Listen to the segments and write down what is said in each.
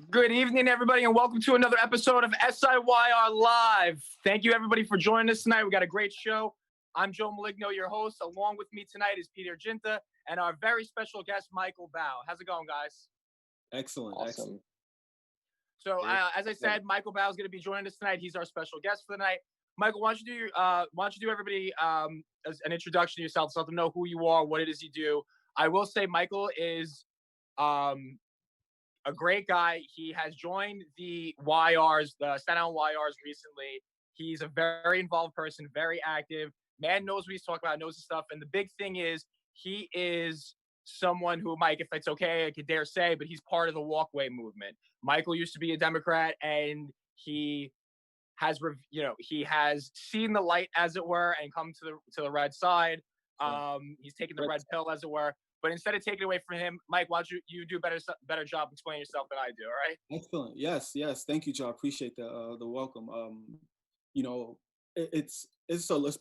Good evening, everybody, and welcome to another episode of SIYR Live. Thank you, everybody, for joining us tonight. We got a great show. I'm Joe Maligno, your host. Along with me tonight is Giunta and our very special guest, Michael Baugh. How's it going, guys? Excellent. Awesome. Excellent. So, as I said, Michael Baugh is going to be joining us tonight. He's our special guest for the night. Michael, why don't you do everybody as an introduction to yourself, so let them know who you are, what it is you do. I will say Michael is a great guy. He has joined the YRs, the Staten Island YRs recently. He's a very involved person, very active. Man knows what he's talking about, knows his stuff. And the big thing is he is someone who, Mike, if it's okay, I could dare say, but he's part of the walkway movement. Michael used to be a Democrat, and he has, he has seen the light, as it were, and come to the red side. He's taken the red pill, as it were. But instead of taking it away from him, Mike, why don't you do a better job explaining yourself than I do, all right? Excellent. Yes. Thank you, Joe. I appreciate the welcome. It's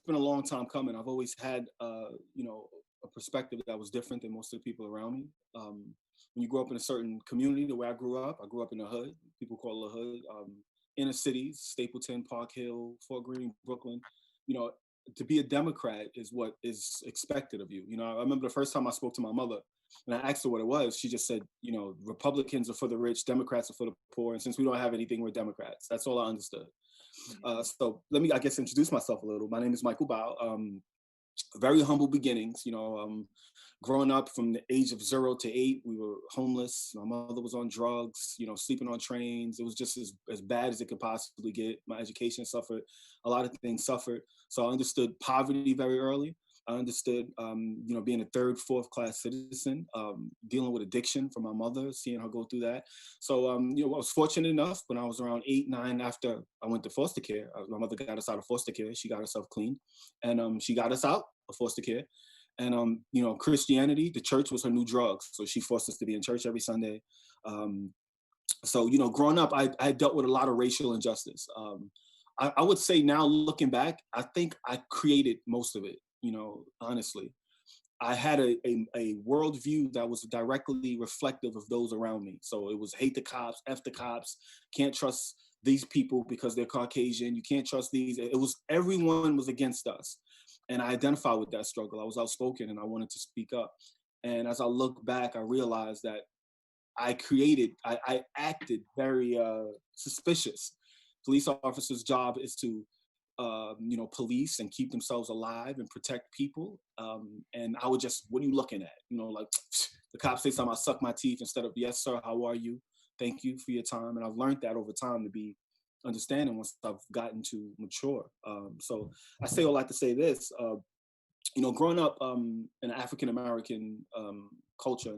been a long time coming. I've always had a perspective that was different than most of the people around me. When you grow up in a certain community, the way I grew up in a hood. People call it a hood. Inner cities, Stapleton, Park Hill, Fort Greene, Brooklyn. To be a Democrat is what is expected of you. I remember the first time I spoke to my mother and I asked her what it was. She just said, Republicans are for the rich, Democrats are for the poor. And since we don't have anything, we're Democrats. That's all I understood. So let me, introduce myself a little. My name is Michael Baugh. Very humble beginnings. Growing up from the age of 0 to 8, we were homeless. My mother was on drugs, sleeping on trains. It was just as bad as it could possibly get. My education suffered. A lot of things suffered. So I understood poverty very early. I understood, being a third, fourth class citizen, dealing with addiction from my mother, seeing her go through that. So, I was fortunate enough when I was around 8, 9, after I went to foster care. My mother got us out of foster care. She got herself clean, and she got us out of foster care. And, Christianity, the church was her new drug. So she forced us to be in church every Sunday. So, growing up, I dealt with a lot of racial injustice. I would say now, looking back, I think I created most of it. honestly. I had a worldview that was directly reflective of those around me. So it was hate the cops, F the cops, can't trust these people because they're Caucasian. You can't trust these. It was everyone was against us. And I identified with that struggle. I was outspoken and I wanted to speak up. And as I look back, I realized that I acted very suspicious. Police officers' job is to police and keep themselves alive and protect people. And I would just, what are you looking at? Like the cops say something, I suck my teeth instead of, yes, sir, how are you? Thank you for your time. And I've learned that over time to be understanding once I've gotten to mature. So I say all that to say this, growing up in African-American culture,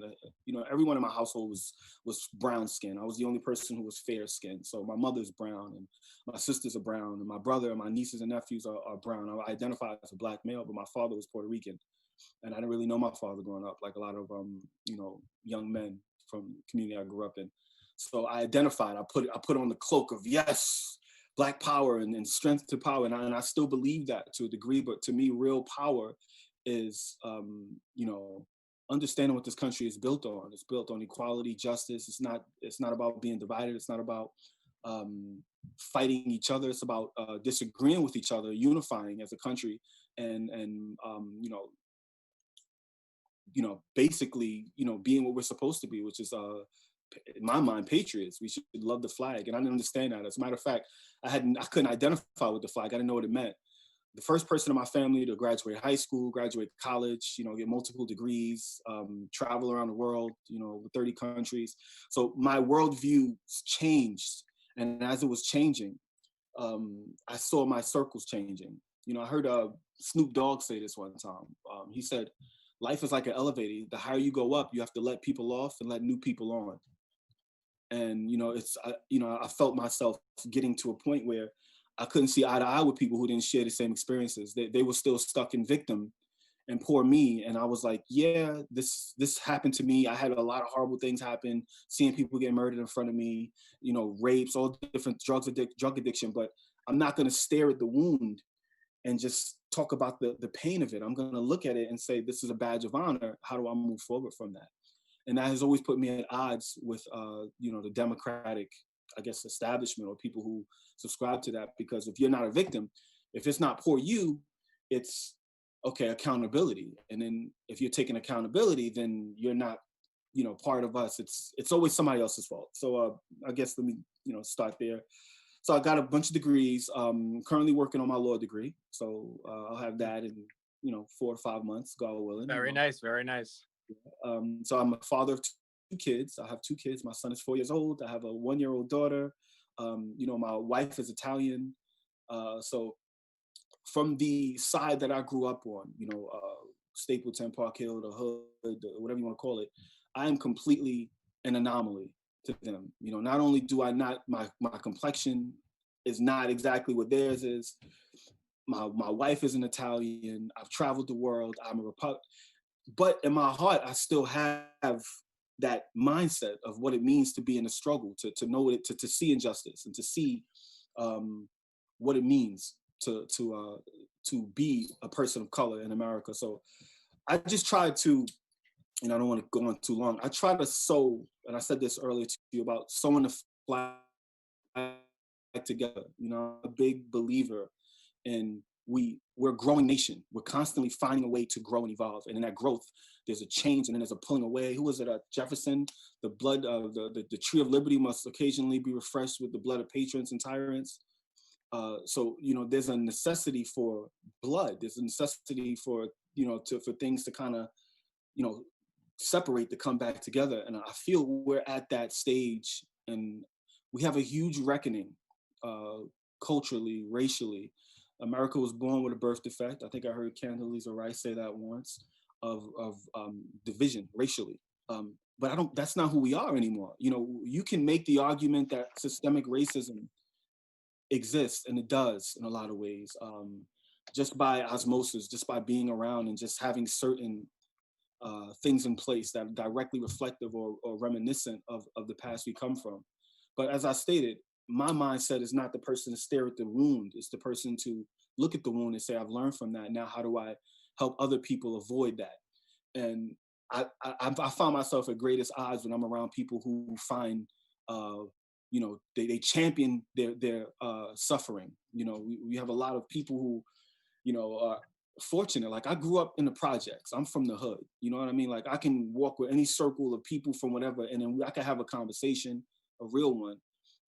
everyone in my household was brown skin. I was the only person who was fair skinned. So my mother's brown and my sisters are brown and my brother and my nieces and nephews are brown. I identify as a black male, but my father was Puerto Rican. And I didn't really know my father growing up, like a lot of, young men from the community I grew up in. So I identified, I put on the cloak of, yes, Black power and strength to power. And I still believe that to a degree, but to me, real power is, understanding what this country is built on. It's built on equality, justice. It's not about being divided. It's not about fighting each other. It's about disagreeing with each other, unifying as a country, and basically, being what we're supposed to be, which is, in my mind, patriots. We should love the flag. And I didn't understand that. As a matter of fact, I couldn't identify with the flag. I didn't know what it meant. The first person in my family to graduate high school, graduate college, get multiple degrees, travel around the world, over 30 countries. So my worldview changed. And as it was changing, I saw my circles changing. I heard Snoop Dogg say this one time. He said, life is like an elevator. The higher you go up, you have to let people off and let new people on. And, I felt myself getting to a point where I couldn't see eye to eye with people who didn't share the same experiences. They were still stuck in victim and poor me. And I was like, yeah, this happened to me. I had a lot of horrible things happen, seeing people get murdered in front of me, rapes, all different drug addiction. But I'm not going to stare at the wound and just talk about the pain of it. I'm going to look at it and say, this is a badge of honor. How do I move forward from that? And that has always put me at odds with, the Democratic, I guess, establishment or people who subscribe to that. Because if you're not a victim, if it's not for you, it's, okay, accountability. And then if you're taking accountability, then you're not, part of us. It's always somebody else's fault. So I guess let me, start there. So I got a bunch of degrees. Currently working on my law degree. So I'll have that in, 4 to 5 months, God willing. Very nice. Very nice. So I'm a father of 2 kids. I have 2 kids. My son is 4 years old. I have a 1-year-old daughter. My wife is Italian. So from the side that I grew up on, Stapleton, Park Hill, the hood, whatever you want to call it, I am completely an anomaly to them. Not only do I not, my complexion is not exactly what theirs is. My wife is an Italian. I've traveled the world. I'm a Republican. But in my heart, I still have that mindset of what it means to be in a struggle, to know it, to see injustice, and to see what it means to be a person of color in America. So I just tried to, and I don't want to go on too long, I try to sow, and I said this earlier to you about sewing the flag together. I'm a big believer in we're a growing nation. We're constantly finding a way to grow and evolve. And in that growth, there's a change and then there's a pulling away. Who was it? Jefferson, the blood of the tree of liberty must occasionally be refreshed with the blood of patrons and tyrants. So, there's a necessity for blood. There's a necessity for, for things to kind of, separate, to come back together. And I feel we're at that stage and we have a huge reckoning, culturally, racially. America was born with a birth defect. I think I heard Condoleezza Rice say that once, of division racially. But that's not who we are anymore. You can make the argument that systemic racism exists, and it does in a lot of ways, just by osmosis, just by being around and just having certain things in place that are directly reflective or reminiscent of the past we come from. But as I stated, my mindset is not the person to stare at the wound. It's the person to look at the wound and say, I've learned from that. Now, how do I help other people avoid that. And I found myself at greatest odds when I'm around people who find, you know, they champion their suffering. You know, we have a lot of people who, you know, are fortunate. Like I grew up in the projects. I'm from the hood. You know what I mean? Like I can walk with any circle of people from whatever, and then I can have a conversation, a real one.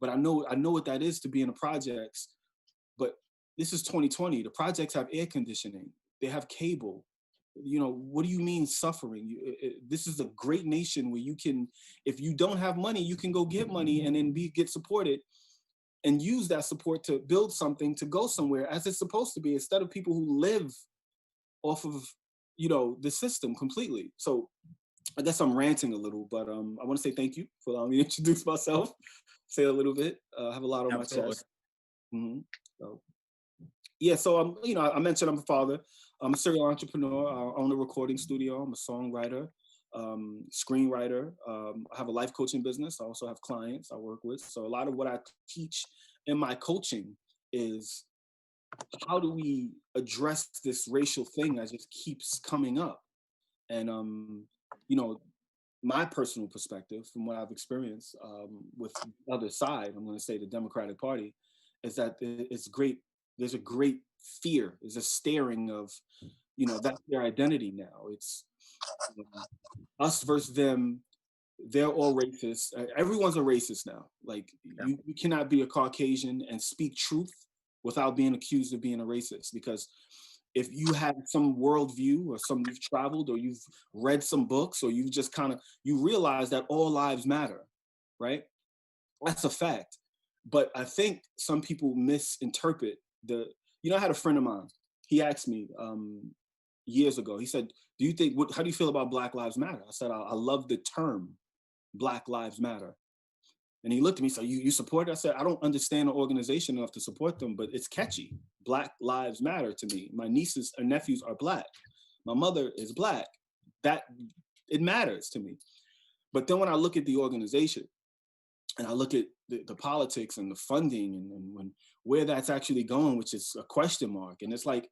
But I know what that is to be in the projects. But this is 2020. The projects have air conditioning. They have cable. You know, what do you mean suffering? This is a great nation where you can, if you don't have money, you can go get money and then get supported and use that support to build something, to go somewhere as it's supposed to be, instead of people who live off of, you know, the system completely. So I guess I'm ranting a little, but I want to say thank you for allowing me to introduce myself, say a little bit. I have a lot on my chest. Mm-hmm. So, yeah, so you know, I mentioned I'm a father. I'm a serial entrepreneur. I own a recording studio. I'm a songwriter, screenwriter. I have a life coaching business. I also have clients I work with. So a lot of what I teach in my coaching is how do we address this racial thing that just keeps coming up? And you know, my personal perspective from what I've experienced with the other side, I'm going to say the Democratic Party, is that it's great. There's a great fear. There's a staring of, you know, that's their identity now. It's us versus them. They're all racist. Everyone's a racist now. Like you cannot be a Caucasian and speak truth without being accused of being a racist. Because if you have some worldview or you've traveled or you've read some books or you've just you realize that all lives matter, right? That's a fact. But I think some people misinterpret you know, I had a friend of mine, he asked me years ago, he said, how do you feel about Black Lives Matter? I said, I love the term Black Lives Matter. And he looked at me, so you support it? I said, I don't understand the organization enough to support them, but it's catchy. Black Lives Matter to me. My nieces and nephews are Black. My mother is Black. That, it matters to me. But then when I look at the organization and I look at the politics and the funding and where that's actually going, which is a question mark. And it's like,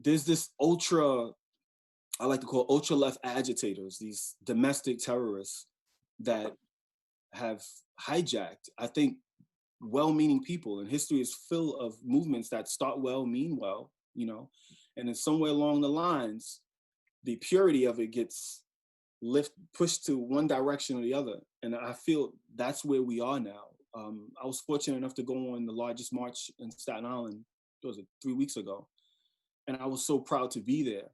there's this I like to call ultra left agitators, these domestic terrorists that have hijacked, I think, well-meaning people. And history is full of movements that start well, mean well, you know, and then somewhere along the lines, the purity of it gets pushed to one direction or the other. And I feel that's where we are now. I was fortunate enough to go on the largest march in Staten Island, what was it, 3 weeks ago? And I was so proud to be there.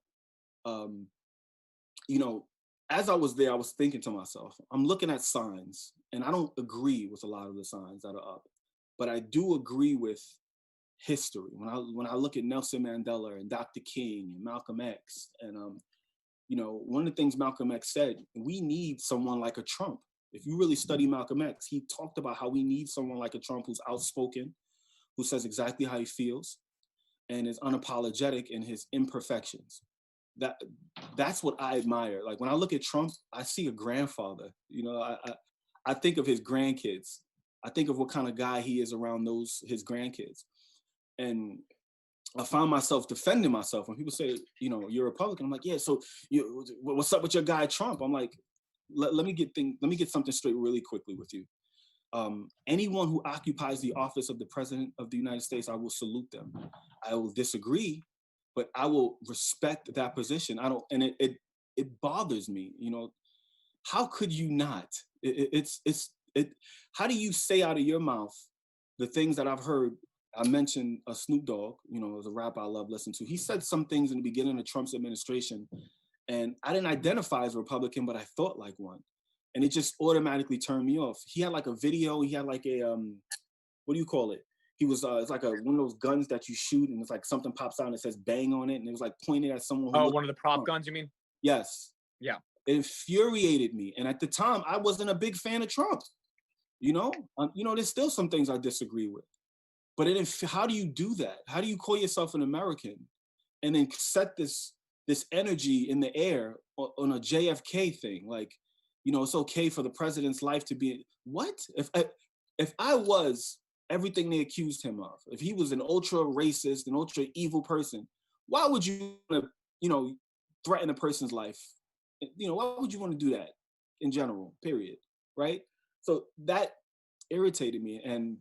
You know, as I was there, I was thinking to myself, I'm looking at signs, and I don't agree with a lot of the signs that are up, but I do agree with history. When I look at Nelson Mandela and Dr. King and Malcolm X, and you know, one of the things Malcolm X said, we need someone like a Trump. If you really study Malcolm X, he talked about how we need someone like a Trump who's outspoken, who says exactly how he feels, and is unapologetic in his imperfections. That's what I admire. Like when I look at Trump, I see a grandfather. You know, I think of his grandkids. I think of what kind of guy he is around his grandkids. And I found myself defending myself when people say, you know, you're a Republican. I'm like, yeah, so what's up with your guy Trump? I'm like, let me get something straight really quickly with you. Anyone who occupies the office of the President of the United States, I will salute them. I will disagree, but I will respect that position. It bothers me, you know. How could you not? How do you say out of your mouth the things that I've heard? I mentioned Snoop Dogg, you know, as a rapper I love listening to. He said some things in the beginning of Trump's administration, and I didn't identify as a Republican, but I thought like one. And it just automatically turned me off. He had like a video, he had like a, what do you call it? He was, it's like one of those guns that you shoot and it's like something pops out and it says bang on it. And it was like pointed at someone. Oh, one of the prop guns, you mean? Yes. Yeah. It infuriated me. And at the time, I wasn't a big fan of Trump. You know, there's still some things I disagree with. But how do you do that? How do you call yourself an American and then set this energy in the air on a JFK thing? Like, you know, it's okay for the president's life to be, what? If I was everything they accused him of, if he was an ultra racist, an ultra evil person, why would you want to you know, threaten a person's life. You know, why would you want to do that in general, period, right? So that irritated me. And,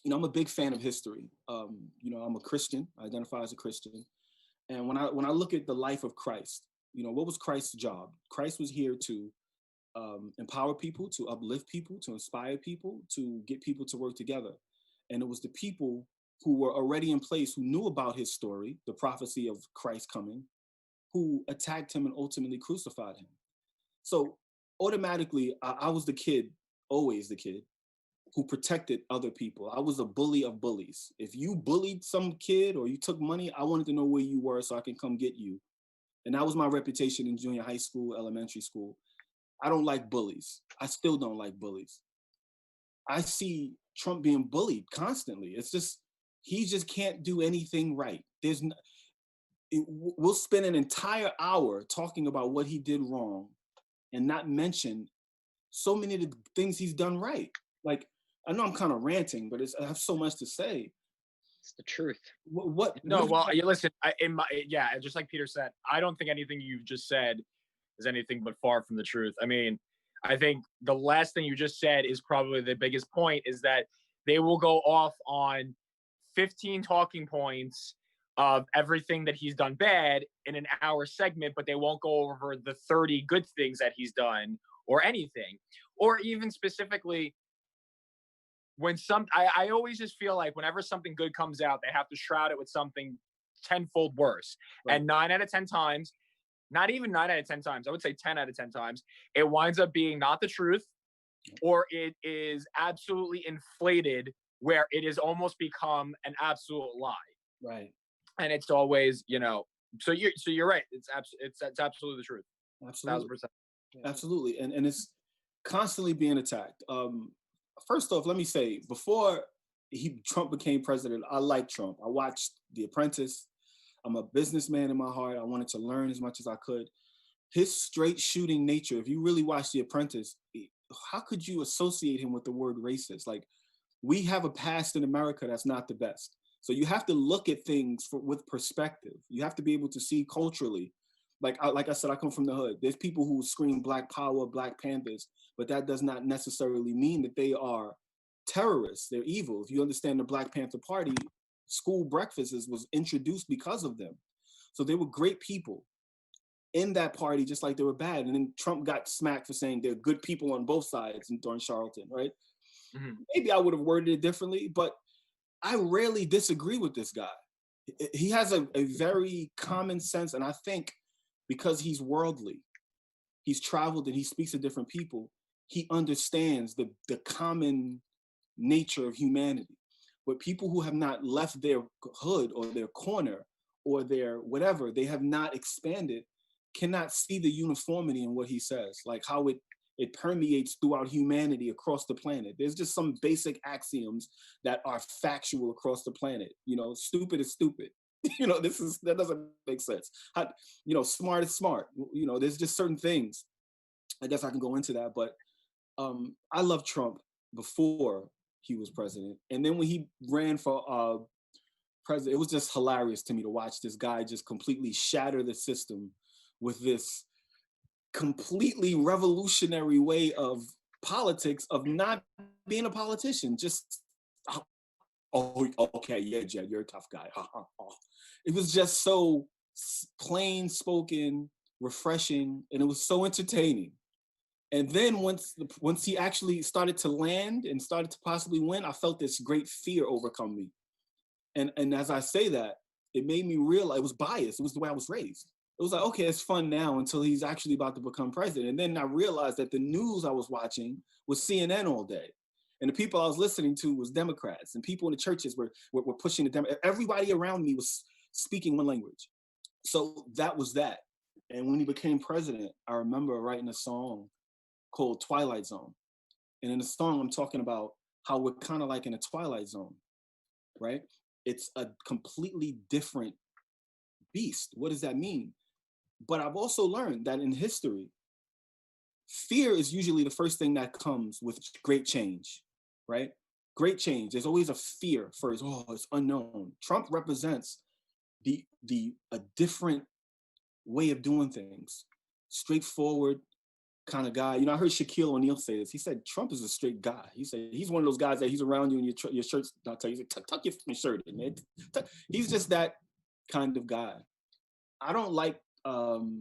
you know, I'm a big fan of history. You know, I'm a Christian, I identify as a Christian. And when I look at the life of Christ, you know, what was Christ's job? Christ was here to empower people, to uplift people, to inspire people, to get people to work together. And it was the people who were already in place, who knew about his story, the prophecy of Christ coming, who attacked him and ultimately crucified him. So automatically, I was the kid, always the kid, who protected other people. I was a bully of bullies. If you bullied some kid or you took money, I wanted to know where you were so I can come get you. And that was my reputation in junior high school, elementary school. I don't like bullies. I still don't like bullies. I see Trump being bullied constantly. It's just, he just can't do anything right. We'll spend an entire hour talking about what he did wrong and not mention so many of the things he's done right. Like, I know I'm kind of ranting, but I have so much to say. It's the truth. No, well, you listen, just like Peter said, I don't think anything you've just said is anything but far from the truth. I mean, I think the last thing you just said is probably the biggest point, is that they will go off on 15 talking points of everything that he's done bad in an hour segment, but they won't go over the 30 good things that he's done or anything. Or even specifically, when I always just feel like whenever something good comes out, they have to shroud it with something tenfold worse. Right. And 9 out of 10 times, not even 9 out of 10 times, I would say 10 out of 10 times, it winds up being not the truth, or it is absolutely inflated where it has almost become an absolute lie. Right. And it's always, you know, so you're right. It's absolutely the truth. Absolutely. 1,000%. Absolutely. And it's constantly being attacked. First off, let me say, before Trump became president, I liked Trump. I watched The Apprentice. I'm a businessman in my heart. I wanted to learn as much as I could. His straight shooting nature, if you really watch The Apprentice, how could you associate him with the word racist? Like, we have a past in America that's not the best. So you have to look at things with perspective. You have to be able to see culturally. Like I said, I come from the hood. There's people who scream Black Power, Black Panthers, but that does not necessarily mean that they are terrorists. They're evil. If you understand the Black Panther Party, school breakfasts was introduced because of them. So they were great people in that party, just like they were bad. And then Trump got smacked for saying they're good people on both sides during Charlton, right? Mm-hmm. Maybe I would have worded it differently, but I rarely disagree with this guy. He has a very common sense, and I think because he's worldly, he's traveled and he speaks to different people, he understands the common nature of humanity. But people who have not left their hood or their corner or their whatever, they have not expanded, cannot see the uniformity in what he says, like how it permeates throughout humanity across the planet. There's just some basic axioms that are factual across the planet. You know, stupid is stupid. You know, that doesn't make sense. You know, smart is smart. You know, there's just certain things. I guess I can go into that, but I love Trump before he was president. And then when he ran for president, it was just hilarious to me to watch this guy just completely shatter the system with this completely revolutionary way of politics, of not being a politician. Just, oh, okay, yeah, Jed, you're a tough guy. It was just so plain spoken, refreshing, and it was so entertaining. And then once he actually started to land and started to possibly win, I felt this great fear overcome me. And as I say that, it made me realize it was biased. It was the way I was raised. It was like, okay, it's fun now until he's actually about to become president. And then I realized that the news I was watching was CNN all day. And the people I was listening to was Democrats, and people in the churches were pushing the Democrats. Everybody around me was speaking one language. So that was that. And when he became president, I remember writing a song called Twilight Zone. And in the song, I'm talking about how we're kind of like in a Twilight Zone, right? It's a completely different beast. What does that mean? But I've also learned that in history, fear is usually the first thing that comes with great change, right? Great change. There's always a fear first. Oh, it's unknown. Trump represents a different way of doing things, straightforward kind of guy. You know, I heard Shaquille O'Neal say this. He said, Trump is a straight guy. He said, he's one of those guys that he's around you and your shirt's not tight. He's like, tuck your shirt in, man. He's just that kind of guy. I don't like to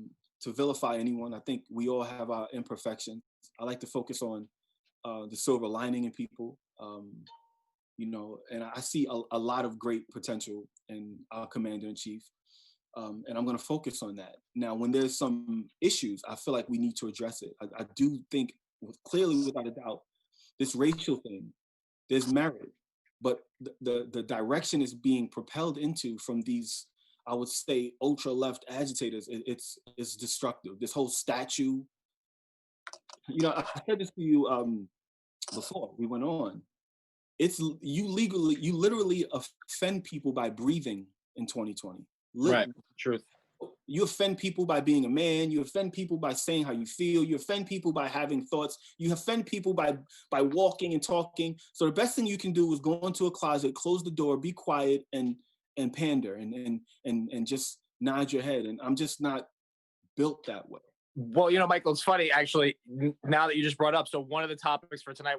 vilify anyone. I think we all have our imperfections. I like to focus on the silver lining in people, you know, and I see a lot of great potential in our commander-in-chief. And I'm going to focus on that. Now, when there's some issues, I feel like we need to address it. I do think, clearly, without a doubt, this racial thing, there's merit, but the direction is being propelled into from these, I would say, ultra-left agitators. It's destructive. This whole statue, you know, I said this to you before we went on. It's you literally offend people by breathing in 2020. Right, truth. You offend people by being a man. You offend people by saying how you feel. You offend people by having thoughts. You offend people by walking and talking. So the best thing you can do is go into a closet, close the door, be quiet, and pander and just nod your head. And I'm just not built that way. Well, you know, Michael, it's funny actually. Now that you just brought up, so one of the topics for tonight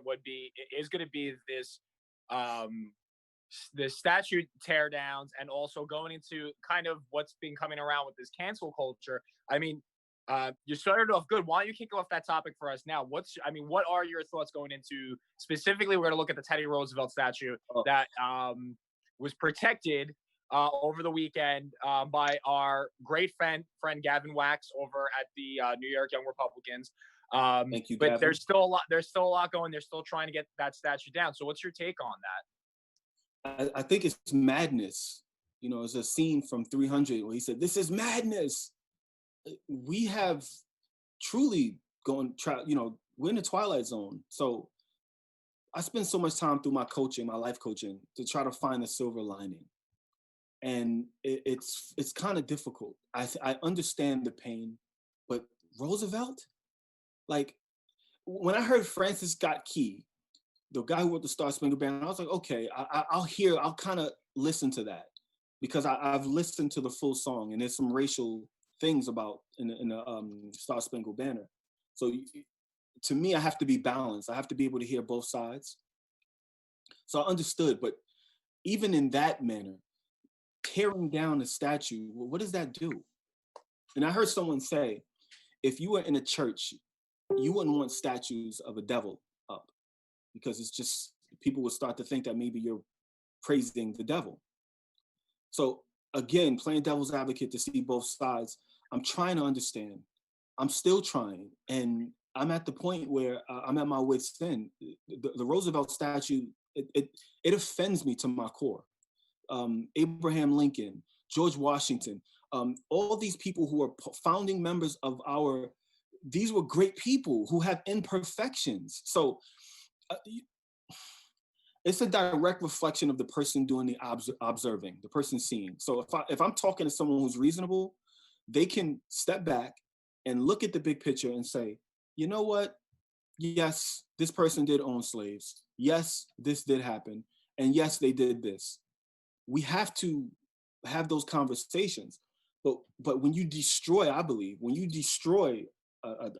is going to be this. The statue teardowns, and also going into kind of what's been coming around with this cancel culture. I mean, you started off good. Why don't you kick off that topic for us now? What are your thoughts going into, specifically, we're going to look at the Teddy Roosevelt statue that was protected over the weekend by our great friend Gavin Wax over at the New York Young Republicans. Thank you, but Gavin. There's still a lot going. They're still trying to get that statue down. So what's your take on that? I think it's madness. You know, it's a scene from 300 where he said, "This is madness." We have truly you know, we're in the twilight zone. So I spend so much time through my coaching, my life coaching, to try to find the silver lining. And it's kind of difficult. I understand the pain, but Roosevelt, like, when I heard Francis Scott Key, the guy who wrote the Star Spangled Banner, I was like, okay, I'll kind of listen to that, because I've listened to the full song, and there's some racial things about in the Star Spangled Banner. So to me, I have to be balanced. I have to be able to hear both sides. So I understood, but even in that manner, tearing down a statue, what does that do? And I heard someone say, if you were in a church, you wouldn't want statues of a devil up, because it's just, people would start to think that maybe you're praising the devil. So again, playing devil's advocate to see both sides, I'm trying to understand. I'm still trying. And I'm at the point where I'm at my wit's end. The Roosevelt statue, it offends me to my core. Abraham Lincoln, George Washington, all these people who are founding members of these were great people who have imperfections. So it's a direct reflection of the person doing the observing, the person seeing. So if I'm talking to someone who's reasonable, they can step back and look at the big picture and say, you know what? Yes, this person did own slaves. Yes, this did happen. And yes, they did this. We have to have those conversations. But when you destroy, I believe, when you destroy a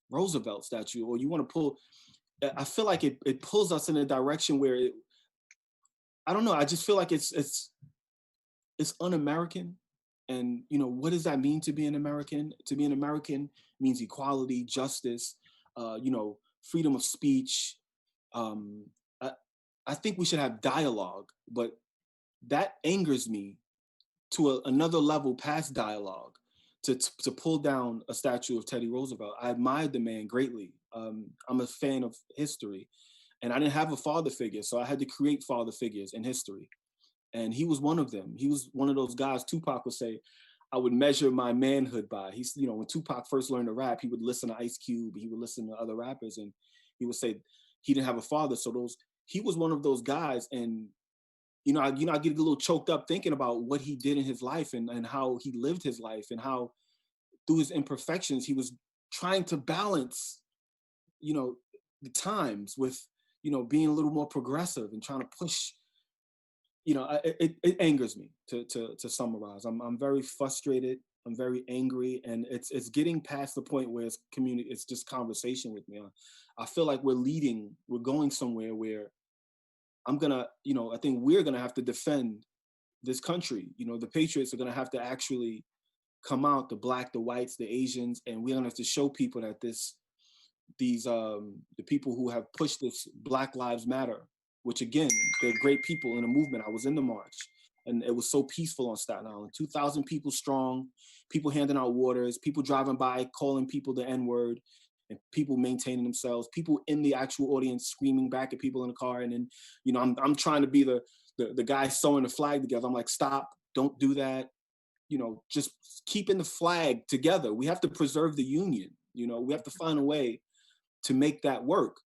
Roosevelt statue, or you want to pull, I feel like it pulls us in a direction where I don't know. I just feel like it's un-American. And, you know, what does that mean to be an American? To be an American means equality, justice, you know, freedom of speech. I think we should have dialogue, but that angers me to another level past dialogue, to pull down a statue of Teddy Roosevelt. I admired the man greatly. I'm a fan of history, and I didn't have a father figure, so I had to create father figures in history. And he was one of them. He was one of those guys Tupac would say, I would measure my manhood by. He's, you know, when Tupac first learned to rap, he would listen to Ice Cube, he would listen to other rappers, and he would say he didn't have a father. So he was one of those guys. And I get a little choked up thinking about what he did in his life, and how he lived his life, and how through his imperfections, he was trying to balance, you know, the times with, you know, being a little more progressive and trying to push. You know, it angers me to summarize. I'm very frustrated. I'm very angry, and it's getting past the point where it's community. It's just conversation with me. I feel like we're going somewhere where I'm gonna, I think we're gonna have to defend this country. The patriots are gonna have to actually come out, the black, the whites, the Asians, and we're gonna have to show people that the people who have pushed this Black Lives Matter, which again, they're great people in the movement. I was in the march, and it was so peaceful on Staten Island. 2,000 people strong, people handing out waters, people driving by, calling people the N-word, and people maintaining themselves, people in the actual audience screaming back at people in the car. And then, I'm trying to be the guy sewing the flag together. I'm like, stop, don't do that. Just keeping the flag together. We have to preserve the union. We have to find a way to make that work.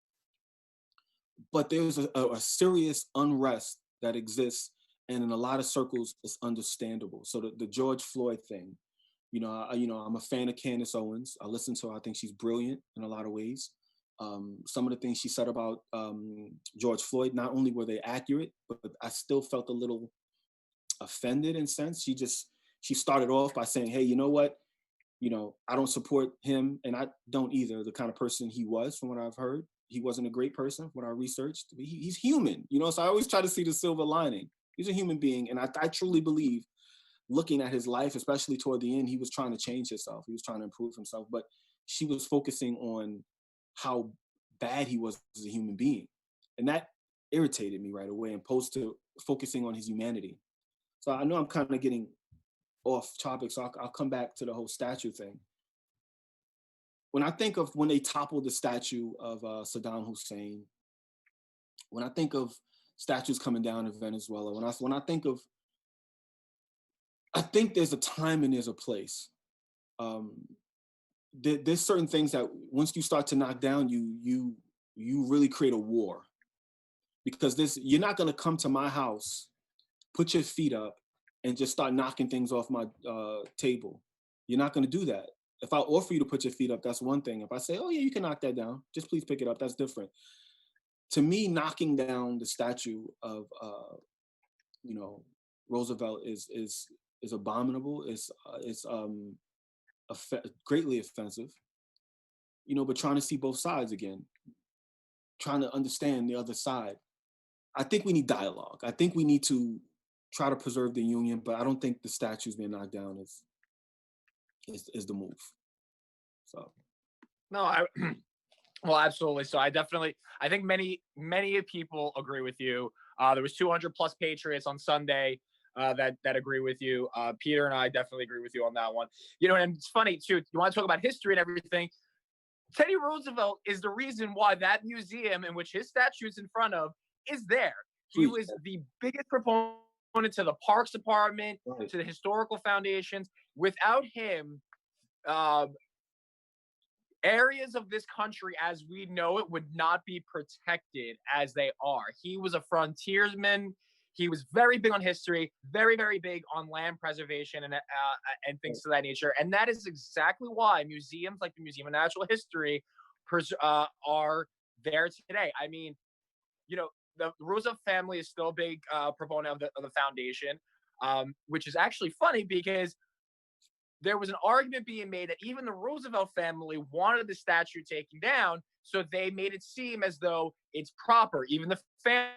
But there's a serious unrest that exists, and in a lot of circles, it's understandable. So the George Floyd thing, I'm a fan of Candace Owens. I listen to her. I think she's brilliant in a lot of ways. Some of the things she said about George Floyd, not only were they accurate, but I still felt a little offended in a sense. She started off by saying, hey, you know what? I don't support him, and I don't either, the kind of person he was, from what I've heard. He wasn't a great person, from what I researched. He's human, so I always try to see the silver lining. He's a human being, and I truly believe, looking at his life, especially toward the end, he was trying to change himself. He was trying to improve himself, but she was focusing on how bad he was as a human being. And that irritated me right away, opposed to focusing on his humanity. So I know I'm kind of getting off topic, so I'll come back to the whole statue thing. When I think of when they toppled the statue of Saddam Hussein, when I think of statues coming down in Venezuela, when I think of, I think there's a time and there's a place. There's certain things that once you start to knock down, you really create a war, because you're not going to come to my house, put your feet up, and just start knocking things off my table. You're not going to do that. If I offer you to put your feet up, that's one thing. If I say, oh yeah, you can knock that down, just please pick it up, that's different. To me, knocking down the statue of Roosevelt is abominable. It's greatly offensive. But trying to see both sides again, trying to understand the other side. I think we need dialogue. I think we need to try to preserve the union, but I don't think the statues being knocked down is the move. So. No, well, absolutely. So I think many people agree with you. There was 200 plus Patriots on Sunday that agree with you. Peter and I definitely agree with you on that one. And it's funny too. You want to talk about history and everything. Teddy Roosevelt is the reason why that museum, in which his statue is in front of, is there. He was the biggest proponent to the Parks Department, to the historical foundations. Without him, areas of this country as we know it would not be protected as they are. He was a frontiersman. He was very big on history, very, very big on land preservation and things of that nature. And that is exactly why museums like the Museum of Natural History are there today. I mean, the Roosevelt family is still a big proponent of the foundation, which is actually funny because there was an argument being made that even the Roosevelt family wanted the statue taken down, so they made it seem as though it's proper. Even the family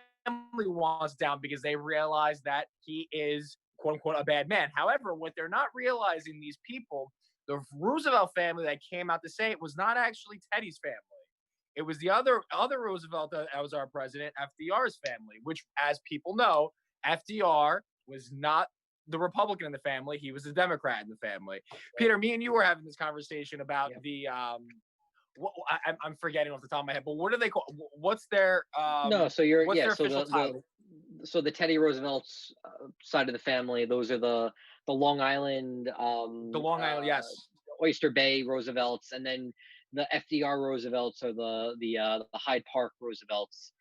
wants down because they realize that he is, quote unquote, a bad man. However, what they're not realizing, these people, the Roosevelt family that came out to say it, was not actually Teddy's family. It was the other Roosevelt that was our president, FDR's family, which, as people know, FDR was not the Republican in the family. He was a Democrat in the family. Peter, me and you were having this conversation about the I'm forgetting off the top of my head, but what do they call? What's their their official title? So the Teddy Roosevelt's side of the family, those are the Long Island, yes, Oyster Bay Roosevelts, and then the FDR Roosevelts are the Hyde Park Roosevelts.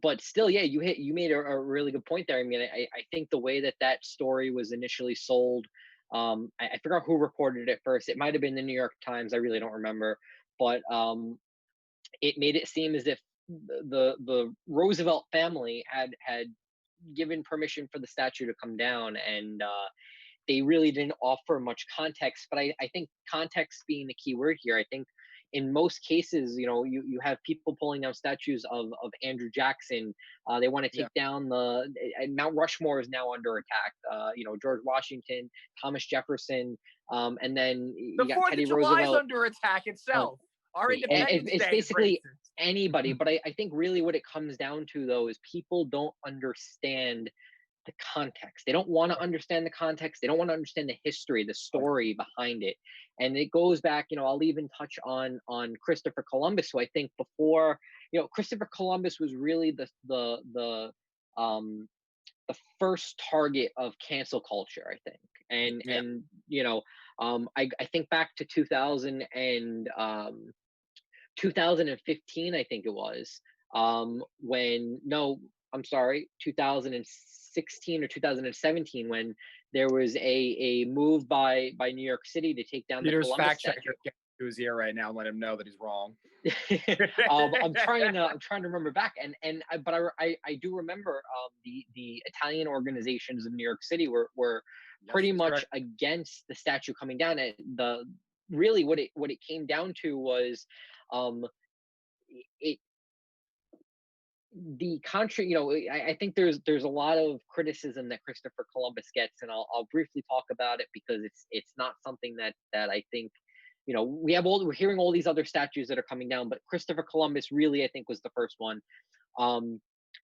But still, yeah, you made a really good point there. I mean, I think the way that story was initially sold, I forgot who reported it first. It might have been the New York Times. I really don't remember, but it made it seem as if the Roosevelt family had given permission for the statue to come down, and they really didn't offer much context. But I think context being the key word here. I think in most cases, you have people pulling down statues of Andrew Jackson. They want to take down Mount Rushmore is now under attack. George Washington, Thomas Jefferson, and then you got Teddy July is Roosevelt. under attack itself. Our Independence It's Day, basically anybody. But I think really what it comes down to, though, is people don't understand the context. They don't want to understand the context. They don't want to understand the history, the story behind it. And it goes back, I'll even touch on Christopher Columbus, who I think before, Christopher Columbus was really the first target of cancel culture, I think. And I think back to 2015, I think it was, 2016 or 2017, when there was a move by New York City to take down Peter's the Columbus fact statue. checker to his ear right now and let him know that he's wrong. I'm trying to remember back, but I do remember the Italian organizations in New York City were pretty much against the statue coming down. And really what it came down to was the country. I think there's a lot of criticism that Christopher Columbus gets, and I'll briefly talk about it because it's not something that I think, we're hearing all these other statues that are coming down, but Christopher Columbus really, I think, was the first one.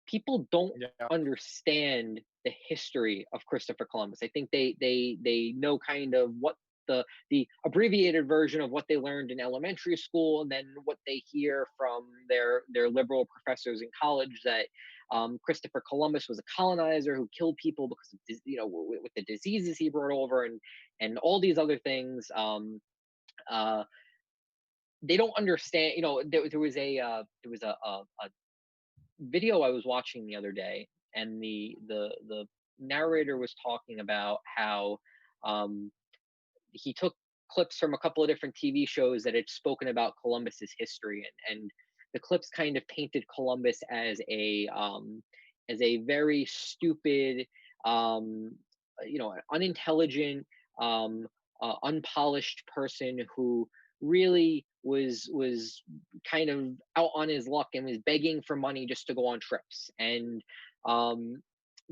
People don't understand the history of Christopher Columbus. I think they know kind of what the abbreviated version of what they learned in elementary school, and then what they hear from their liberal professors in college, that Christopher Columbus was a colonizer who killed people because of, with the diseases he brought over, and all these other things. They don't understand. There was a video I was watching the other day, and the narrator was talking about how he took clips from a couple of different TV shows that had spoken about Columbus's history, and the clips kind of painted Columbus as a very stupid, unintelligent, unpolished person who really was kind of out on his luck and was begging for money just to go on trips. And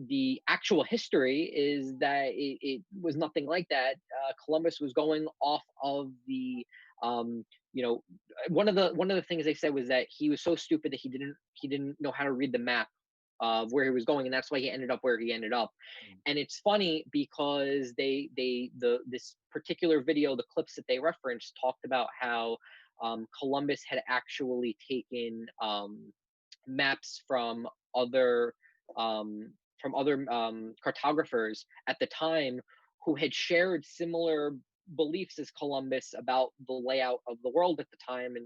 the actual history is that it was nothing like that. Columbus was going off of the one of the things they said was that he was so stupid that he didn't know how to read the map of where he was going, and that's why he ended up where he ended up. And it's funny because this particular video, the clips that they referenced, talked about how Columbus had actually taken maps from other cartographers at the time who had shared similar beliefs as Columbus about the layout of the world at the time.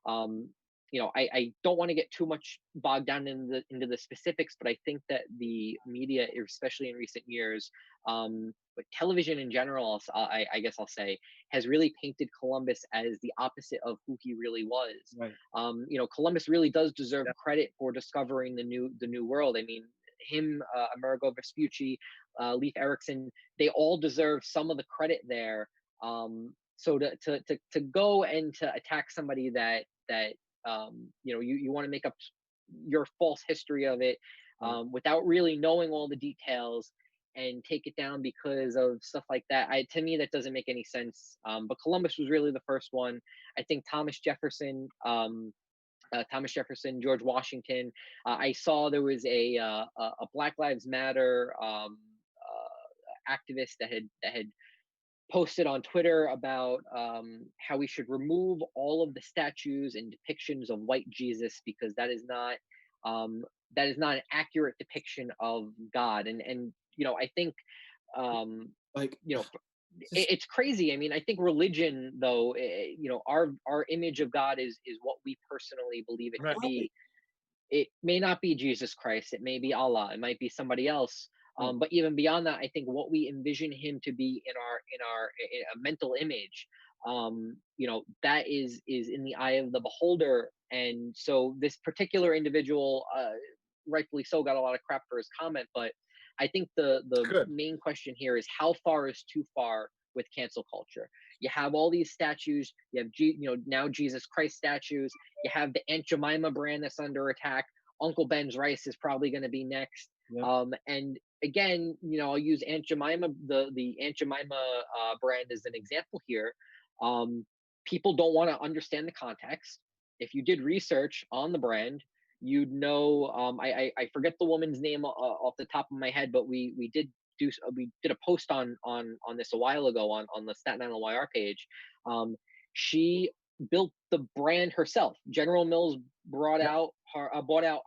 I don't want to get too much bogged down into the specifics, but I think that the media, especially in recent years, but television in general, I guess I'll say, has really painted Columbus as the opposite of who he really was. Right. Columbus really does deserve credit for discovering the new world. I mean, him, Amerigo Vespucci, Leif Erikson, they all deserve some of the credit there. So to go and to attack somebody that you want to make up your false history of it without really knowing all the details and take it down because of stuff like that, to me that doesn't make any sense. But Columbus was really the first one. I think Thomas Jefferson, George Washington. I saw there was a Black Lives Matter activist that had posted on Twitter about how we should remove all of the statues and depictions of white Jesus because that is not an accurate depiction of God. And I think it's crazy. I mean, I think religion, though, our image of God is what we personally believe it to be. It may not be Jesus Christ. It may be Allah. It might be somebody else. But even beyond that, I think what we envision him to be in our mental image, that is in the eye of the beholder. And so this particular individual, rightfully so, got a lot of crap for his comment. But I think the Good. main question here is how far is too far with cancel culture. You have all these statues. You have now Jesus Christ statues. You have the Aunt Jemima brand that's under attack. Uncle Ben's rice is probably going to be next. Yeah. And again, I'll use Aunt Jemima, the Aunt Jemima brand as an example here. People don't want to understand the context. If you did research on the brand, you'd know. I forget the woman's name off the top of my head, but we did a post on this a while ago on the Staten Island YR page. She built the brand herself. General Mills bought out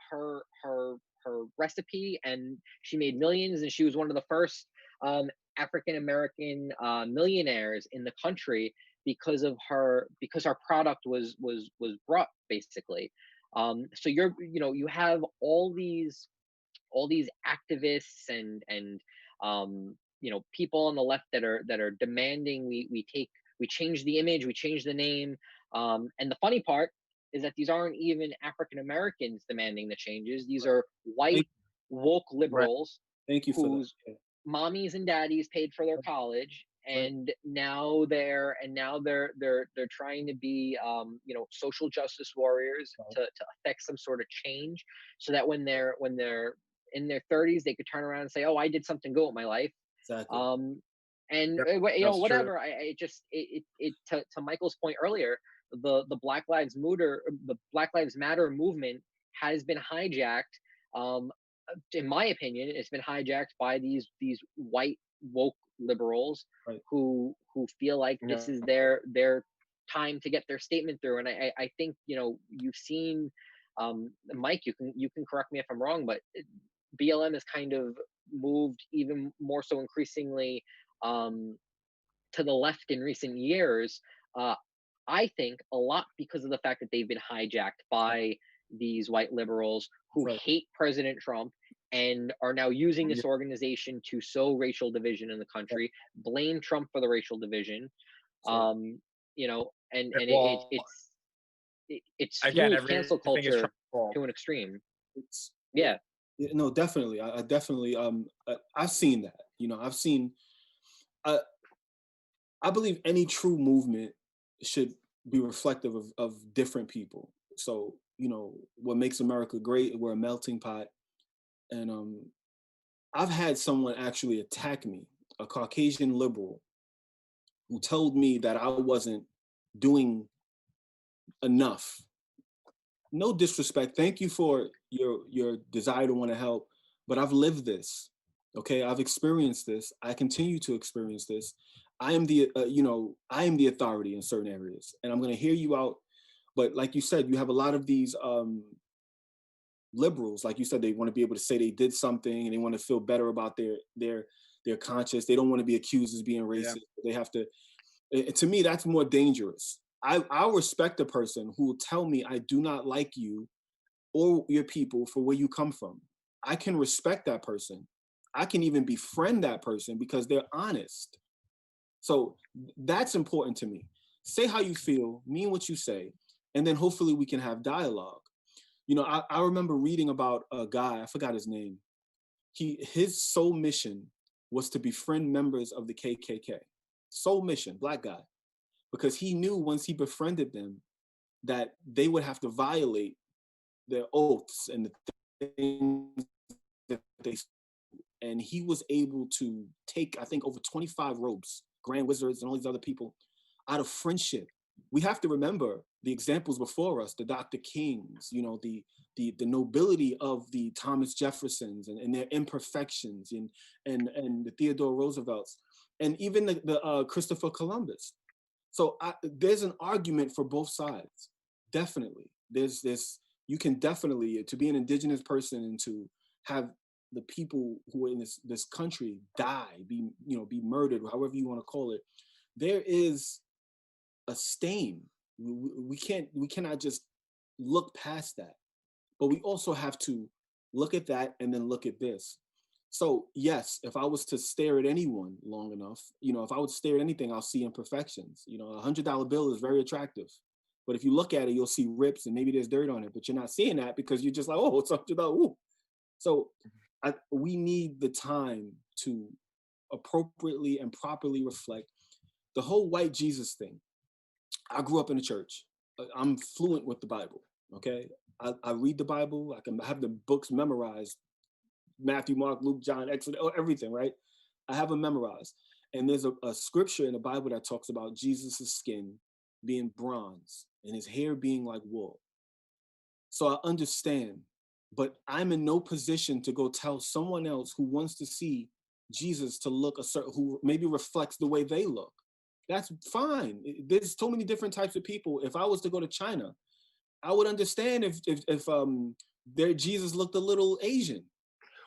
her recipe, and she made millions. And she was one of the first African American millionaires in the country because her product was brought basically. So you have all these activists and people on the left that are demanding we change the image, we change the name. And the funny part is that these aren't even African Americans demanding the changes. These are white woke liberals Thank you for whose mommies and daddies paid for their college, and now they're trying to be social justice warriors to affect some sort of change, so that when they're in their 30s they could turn around and say, oh, I did something good with my life. Exactly. And whatever. True. I just to Michael's point earlier, the Black Lives Matter movement has been hijacked. In my opinion, it's been hijacked by these white woke liberals who feel like this is their time to get their statement through. And I think you've seen, Mike, you can correct me if I'm wrong, but BLM has kind of moved even more so increasingly to the left in recent years. I think a lot because of the fact that they've been hijacked by these white liberals who hate President Trump and are now using this organization to sow racial division in the country, blame Trump for the racial division. It's again, fueled cancel culture to an extreme. No, definitely. I definitely I've seen that. I've seen I believe any true movement should be reflective of different people. So, what makes America great, we're a melting pot. And I've had someone actually attack me, a Caucasian liberal, who told me that I wasn't doing enough. No disrespect. Thank you for your desire to want to help, but I've lived this. Okay, I've experienced this. I continue to experience this. I am the I am the authority in certain areas, and I'm going to hear you out. But like you said, you have a lot of these liberals. Like you said, they want to be able to say they did something, and they want to feel better about their conscience. They don't want to be accused as being racist. Yeah. They have to. To me, that's more dangerous. I'll respect a person who will tell me I do not like you or your people for where you come from. I can respect that person. I can even befriend that person because they're honest. So that's important to me. Say how you feel, mean what you say, and then hopefully we can have dialogue. I remember reading about a guy, I forgot his name. His sole mission was to befriend members of the KKK. Sole mission, black guy. Because he knew once he befriended them that they would have to violate their oaths and the things that they, and he was able to take, I think, over 25 robes, Grand Wizards and all these other people, out of friendship. We have to remember the examples before us, the Dr. Kings, the nobility of the Thomas Jeffersons and their imperfections, and the Theodore Roosevelts, and even the Christopher Columbus. So there's an argument for both sides. Definitely, there's this. You can definitely, to be an indigenous person and to have the people who are in this country die, be murdered, however you want to call it. There is a stain. We cannot just look past that. But we also have to look at that and then look at this. So yes, if I was to stare at anyone long enough, if I would stare at anything, I'll see imperfections. A $100 bill is very attractive, but if you look at it, you'll see rips and maybe there's dirt on it, but you're not seeing that because you're just like, oh, it's $100. Ooh. So we need the time to appropriately and properly reflect the whole white Jesus thing. I grew up in a church. I'm fluent with the Bible. Okay, I read the Bible. I have the books memorized: Matthew, Mark, Luke, John, Exodus, everything. Right? I have them memorized. And there's a scripture in the Bible that talks about Jesus' skin being bronze and his hair being like wool. So I understand, but I'm in no position to go tell someone else who wants to see Jesus to look a certain, who maybe reflects the way they look. That's fine. There's so many different types of people. If I was to go to China, I would understand if their Jesus looked a little Asian.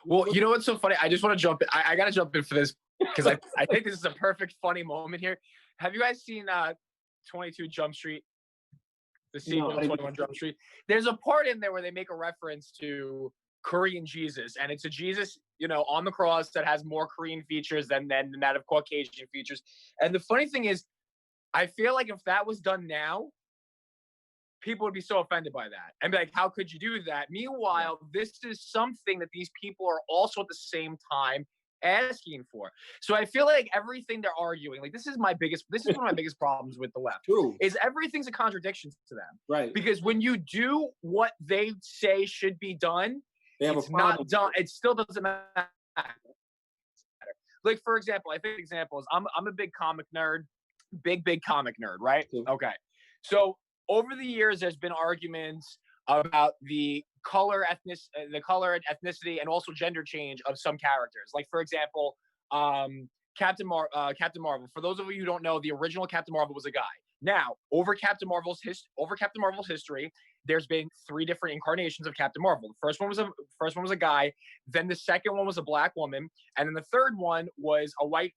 Well, you know what's so funny? I just want to jump in. I got to jump in for this because I think this is a perfect funny moment here. Have you guys seen 22 Jump Street? The sequel to 21 Jump Street. There's a part in there where they make a reference to Korean Jesus, and it's a Jesus, on the cross that has more Korean features than that of Caucasian features. And the funny thing is, I feel like if that was done now, people would be so offended by that and be like, how could you do that? Meanwhile, this is something that these people are also at the same time asking for. So I feel like everything they're arguing, like this is one of my biggest problems with the left. True. Is everything's a contradiction to them. Right. Because when you do what they say should be done, it's not done. It still doesn't matter. Like, for example, I think examples, I'm a big comic nerd, big comic nerd, right? True. Okay. So over the years, there's been arguments about the color, ethnicity, and also gender change of some characters. Like, for example, Captain Marvel. For those of you who don't know, the original Captain Marvel was a guy. Now, over Captain Marvel's history, there's been 3 different incarnations of Captain Marvel. The first one was a guy, then the second one was a black woman, and then the third one was a white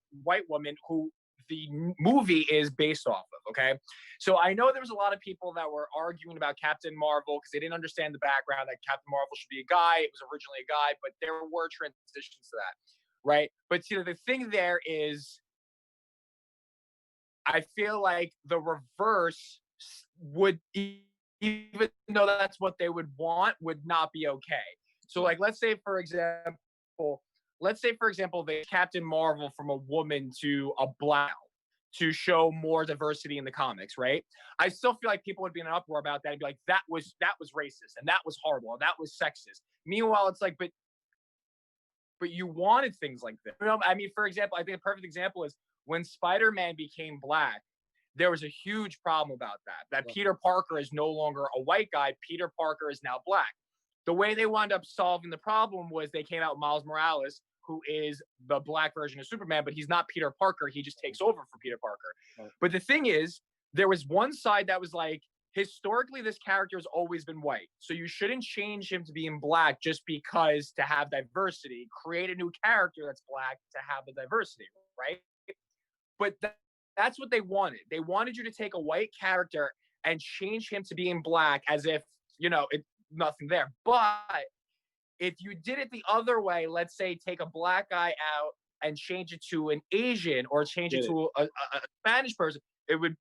woman who the movie is based off of. Okay, so I know there was a lot of people that were arguing about Captain Marvel because they didn't understand the background that Captain Marvel should be a guy. It was originally a guy, but there were transitions to that, right? But the thing there is, I feel like the reverse would, even though that's what they would want, would not be okay. So, like, let's say for example, they Captain Marvel from a woman to a black to show more diversity in the comics, right? I still feel like people would be in an uproar about that and be like, that was racist and that was horrible and that was sexist. Meanwhile, it's like, but you wanted things like this. I mean, for example, I think a perfect example is when Spider-Man became black, there was a huge problem about that Peter Parker is no longer a white guy. Peter Parker is now black. The way they wound up solving the problem was they came out with Miles Morales, who is the black version of Superman, but he's not Peter Parker. He just takes over for Peter Parker. Right. But the thing is, there was one side that was like, historically, this character has always been white. So you shouldn't change him to being black just because to have diversity. Create a new character that's black to have the diversity, right? But that's what they wanted. They wanted you to take a white character and change him to being black as if, nothing there. But if you did it the other way, let's say take a black guy out and change it to an Asian or change it to a Spanish person, it would,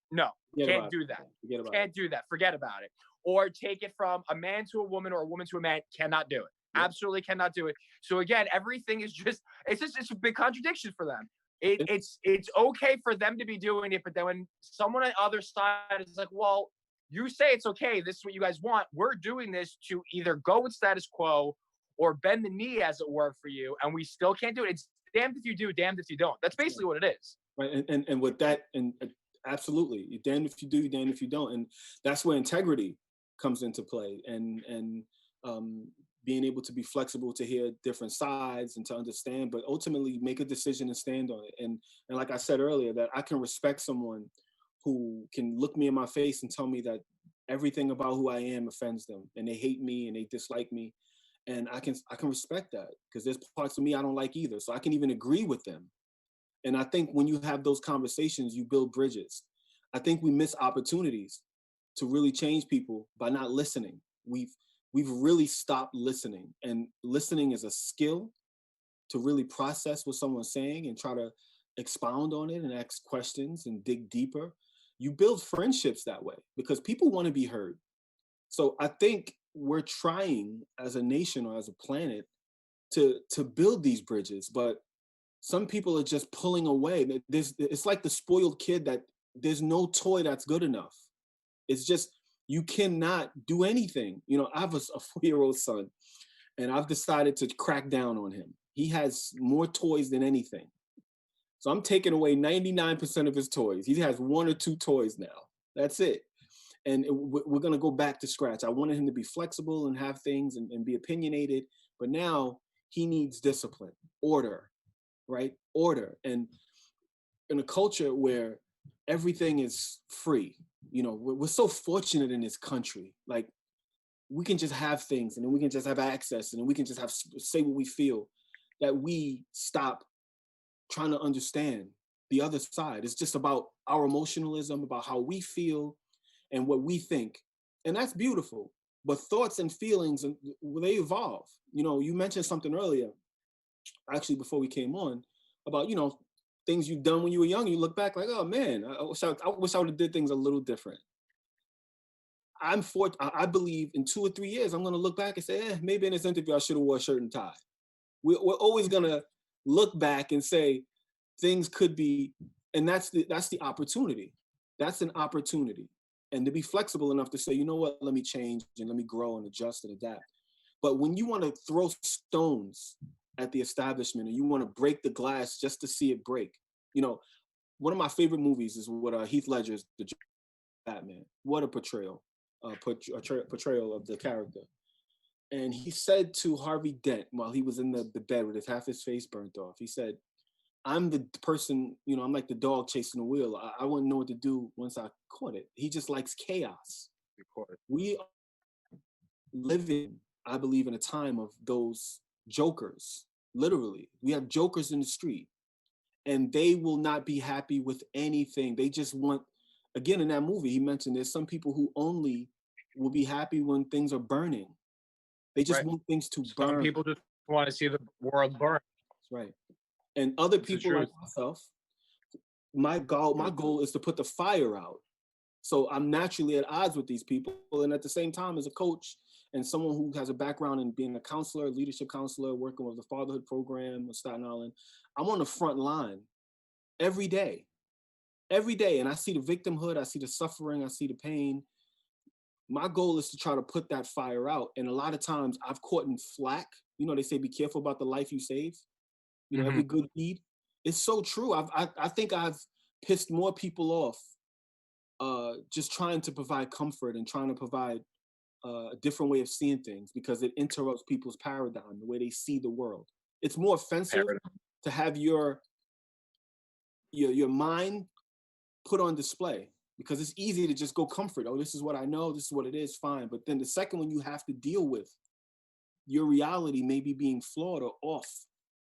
can't do that. Can't do that. Forget about it. Or take it from a man to a woman or a woman to a man, cannot do it. Yep. Absolutely cannot do it. So again, everything is it's a big contradiction for them. It's okay for them to be doing it, but then when someone on the other side is like, well, you say it's okay, this is what you guys want, we're doing this to either go with status quo or bend the knee, as it were, for you, and we still can't do it. It's damned if you do, damned if you don't. That's basically what it is. Right, and with that, and absolutely, you're damned if you do, you're damned if you don't, and that's where integrity comes into play, and being able to be flexible to hear different sides and to understand, but ultimately make a decision and stand on it. And like I said earlier, that I can respect someone who can look me in my face and tell me that everything about who I am offends them, and they hate me and they dislike me. And I can respect that because there's parts of me I don't like either. So I can even agree with them. And I think when you have those conversations, you build bridges. I think we miss opportunities to really change people by not listening. We've really stopped listening, and listening is a skill to really process what someone's saying and try to expound on it and ask questions and dig deeper. You build friendships that way because people want to be heard. So I think we're trying as a nation or as a planet to build these bridges, but some people are just pulling away. It's like the spoiled kid that there's no toy that's good enough. It's just, you cannot do anything. You know, I have a 4-year-old son, and I've decided to crack down on him. He has more toys than anything. So I'm taking away 99% of his toys. He has 1 or 2 toys now. That's it. And we're going to go back to scratch. I wanted him to be flexible and have things and be opinionated, but now he needs discipline, order, right? Order. And in a culture where everything is free, you know, we're so fortunate in this country. Like, we can just have things, and then we can just have access, and then we can just say what we feel, that we stop trying to understand the other side. It's just about our emotionalism, about how we feel and what we think. And that's beautiful. But thoughts and feelings, they evolve. You know, you mentioned something earlier, actually before we came on, about, you know, things you've done when you were young. You look back like, oh man, I wish I would have did things a little different. I believe in 2 or 3 years, I'm going to look back and say, maybe in this interview, I should have wore a shirt and tie. We're always going to look back and say things could be, and that's the opportunity. That's an opportunity. And to be flexible enough to say, you know what, let me change and let me grow and adjust and adapt. But when you want to throw stones at the establishment and you want to break the glass just to see it break, you know, one of my favorite movies is what Heath Ledger's The Batman. What a portrayal. Portrayal of the character. And he said to Harvey Dent while he was in the bed with half his face burnt off, he said, I'm the person, you know, I'm like the dog chasing the wheel. I wouldn't know what to do once I caught it. He just likes chaos. We are living, I believe, in a time of those jokers. Literally, we have jokers in the street, and they will not be happy with anything. They just want, again, in that movie, he mentioned there's some people who only will be happy when things are burning. They just want things to burn. Some people just want to see the world burn. That's right. And other people like myself, my goal is to put the fire out. So I'm naturally at odds with these people. And at the same time, as a coach and someone who has a background in being a counselor, leadership counselor, working with the fatherhood program of Staten Island, I'm on the front line every day. Every day. And I see the victimhood, I see the suffering, I see the pain. My goal is to try to put that fire out. And a lot of times I've caught in flack. You know, they say, be careful about the life you save. You know, every good deed. It's so true. I think I've pissed more people off just trying to provide comfort and trying to provide a different way of seeing things, because it interrupts people's paradigm, the way they see the world. It's more offensive to have your mind put on display, because it's easy to just go comfort. Oh, this is what I know. This is what it is. Fine. But then the second one you have to deal with your reality maybe being flawed or off,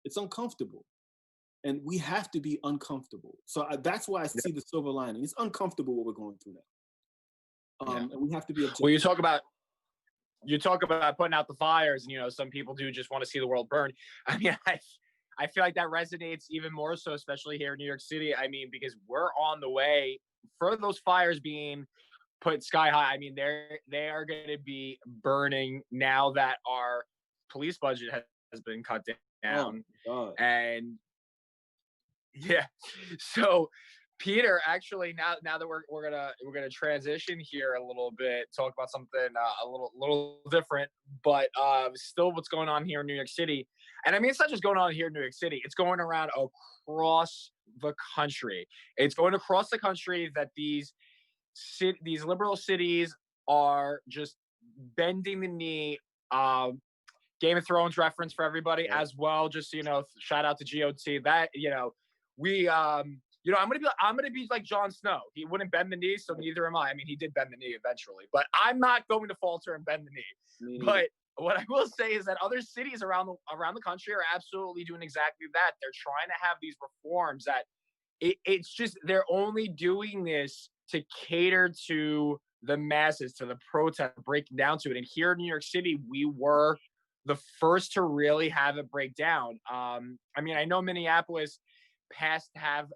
it's uncomfortable. And we have to be uncomfortable. So that's why I see the silver lining. It's uncomfortable what we're going through now. And we have to be objective. Well, you talk about putting out the fires, and, you know, some people do just want to see the world burn. I mean, I feel like that resonates even more so, especially here in New York City. I mean, because we're on the way for those fires being put sky high. I mean, they are going to be burning now that our police budget has been cut down. Oh, and yeah, so Peter, actually, now that we're gonna transition here a little bit, talk about something a little different, but still what's going on here in New York City. And I mean, it's not just going on here in New York City; it's going around across the country. It's going across the country that these liberal cities are just bending the knee. Game of Thrones reference for everybody as well. Just, you know, shout out to GOT. That, you know, we you know, I'm gonna be like Jon Snow. He wouldn't bend the knee, so neither am I. I mean, he did bend the knee eventually, but I'm not going to falter and bend the knee. But what I will say is that other cities around the country are absolutely doing exactly that. They're trying to have these reforms that it's just, they're only doing this to cater to the masses, to the protest, breaking down to it. And here in New York City, we were the first to really have it break down. I mean, I know Minneapolis passed to have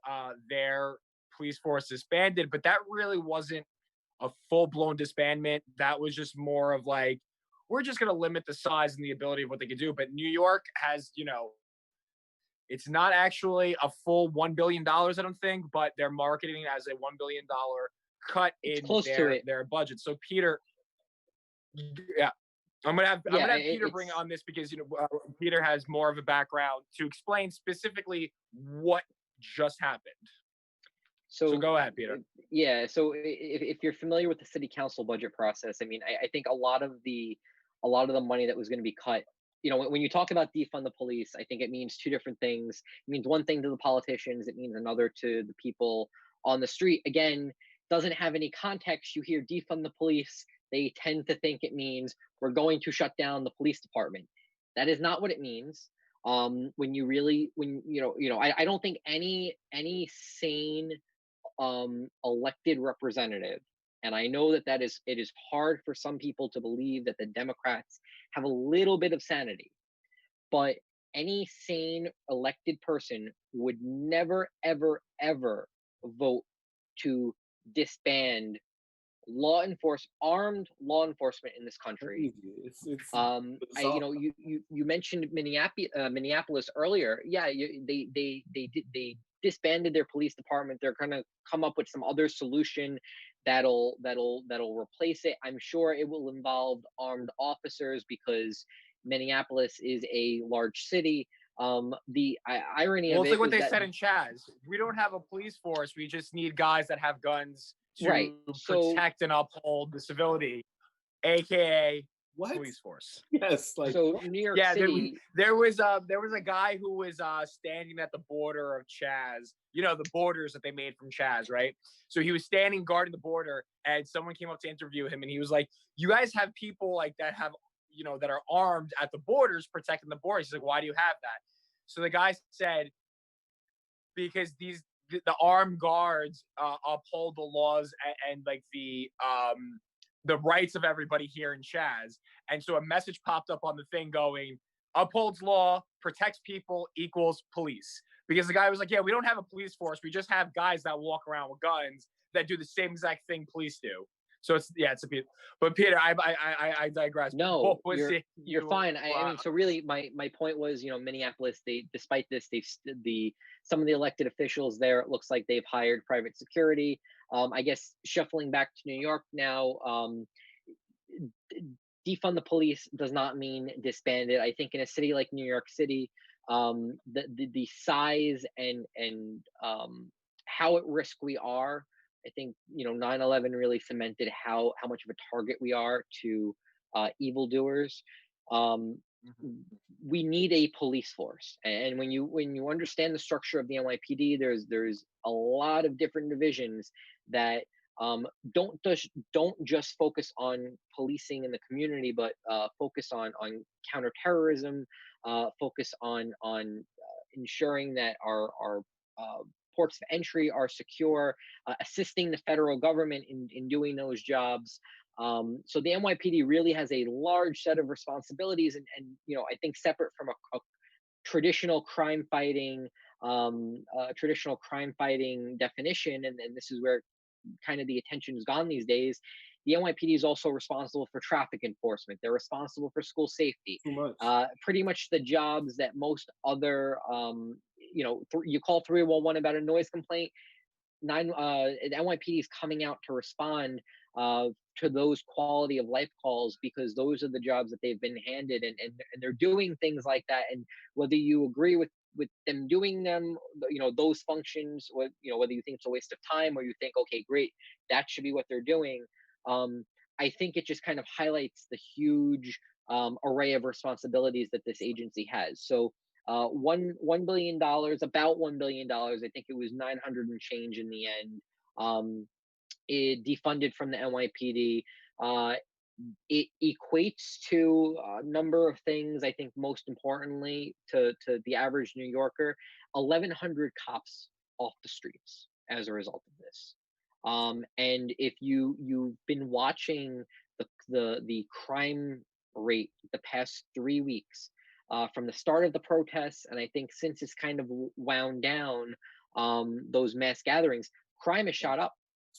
their police force disbanded, but that really wasn't a full-blown disbandment. That was just more of like, we're just going to limit the size and the ability of what they can do. But New York has, it's not actually a full $1 billion, I don't think, but they're marketing it as a $1 billion cut in their budget. So Peter, yeah, I'm gonna have Peter bring on this because Peter has more of a background to explain specifically what just happened. So go ahead, Peter. Yeah. So if you're familiar with the city council budget process, I mean, I think a lot of the money that was going to be cut, when you talk about defund the police, I think it means two different things. It means one thing to the politicians, it means another to the people on the street. Again, doesn't have any context. You hear defund the police, they tend to think it means we're going to shut down the police department. That is not what it means. I don't think any sane elected representative, and I know that it is hard for some people to believe that the Democrats have a little bit of sanity, but any sane elected person would never, ever, ever vote to disband armed law enforcement in this country. You mentioned Minneapolis earlier. Yeah, they disbanded their police department. They're gonna come up with some other solution that'll replace it. I'm sure it will involve armed officers because Minneapolis is a large city. The irony of it, it's like what they said in Chaz. We don't have a police force. We just need guys that have guns to protect and uphold the civility, aka police force. Yes, so New York City. There was a guy who was standing at the border of Chaz. The borders that they made from Chaz, right? So he was standing guarding the border, and someone came up to interview him, and he was like, "You guys have people like that have that are armed at the borders protecting the borders." He's like, "Why do you have that?" So the guy said, "Because the armed guards uphold the laws and like the rights of everybody here in Chaz." And so a message popped up on the thing going, "Upholds law, protects people equals police." Because the guy was like, "Yeah, we don't have a police force. We just have guys that walk around with guns that do the same exact thing police do." So it's a bit. But Peter, I digress. No, you're fine. I mean, so really, my point was, Minneapolis. Despite this, some of the elected officials there, it looks like they've hired private security. I guess shuffling back to New York now, defund the police does not mean disband it. I think in a city like New York City, the size and how at risk we are, I think 9/11 really cemented how much of a target we are to evildoers. We need a police force, and when you understand the structure of the NYPD, there's a lot of different divisions that don't just focus on policing in the community, but focus on counterterrorism, focus on ensuring that our ports of entry are secure, assisting the federal government in doing those jobs. So the NYPD really has a large set of responsibilities, and I think separate from a traditional crime fighting definition, and this is where kind of the attention has gone these days. The NYPD is also responsible for traffic enforcement. They're responsible for school safety. Pretty much the jobs that most other, you call 311 about a noise complaint. The NYPD is coming out to respond to those quality of life calls because those are the jobs that they've been handed, and they're doing things like that. And whether you agree with them doing them, those functions, or whether you think it's a waste of time or you think, okay, great, that should be what they're doing. I think it just kind of highlights the huge array of responsibilities that this agency has. So $1 billion, about $1 billion, I think it was 900 and change in the end, it defunded from the NYPD. It equates to a number of things. I think most importantly to the average New Yorker, 1,100 cops off the streets as a result of this. And if you've been watching the crime rate the past 3 weeks, from the start of the protests, and I think since it's kind of wound down, those mass gatherings, crime has shot up.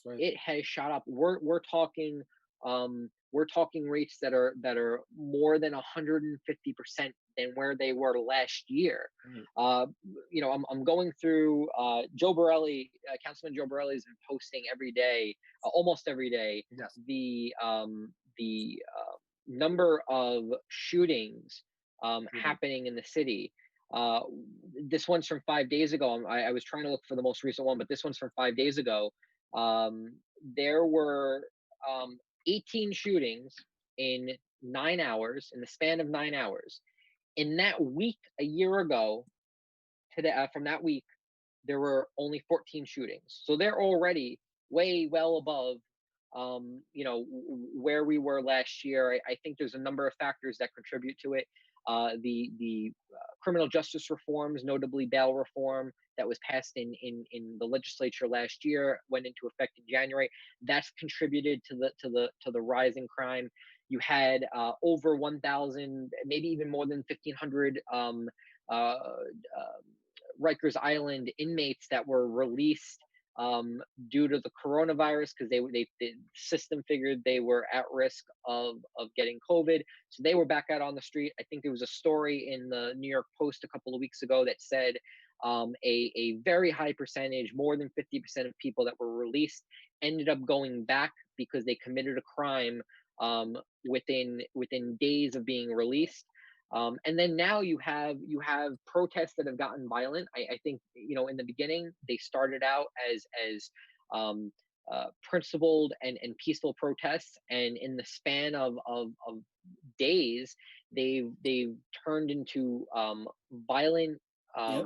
Right. It has shot up. We're talking we're talking rates that are more than 150% than where they were last year. I'm going through Joe Borelli, Councilman Joe Borelli has been posting every day, almost every day, Yes. the number of shootings happening in the city. This one's from 5 days ago. I was trying to look for the most recent one, but this one's from 5 days ago. There were 18 shootings in 9 hours, in the span of 9 hours. In that week, a year ago, from that week, there were only 14 shootings. So they're already well above, where we were last year. I think there's a number of factors that contribute to it. The criminal justice reforms, notably bail reform, that was passed in the legislature last year, went into effect in January. That's contributed to the rise in crime. You had over 1,000, maybe even more than 1,500 Rikers Island inmates that were released due to the coronavirus, because the system figured they were at risk of getting COVID. So they were back out on the street. I think there was a story in the New York Post a couple of weeks ago that said a very high percentage, more than 50% of people that were released ended up going back because they committed a crime within days of being released. And then now you have protests that have gotten violent. I think, in the beginning they started out as principled and peaceful protests, and in the span of days they've turned into violent. Yep.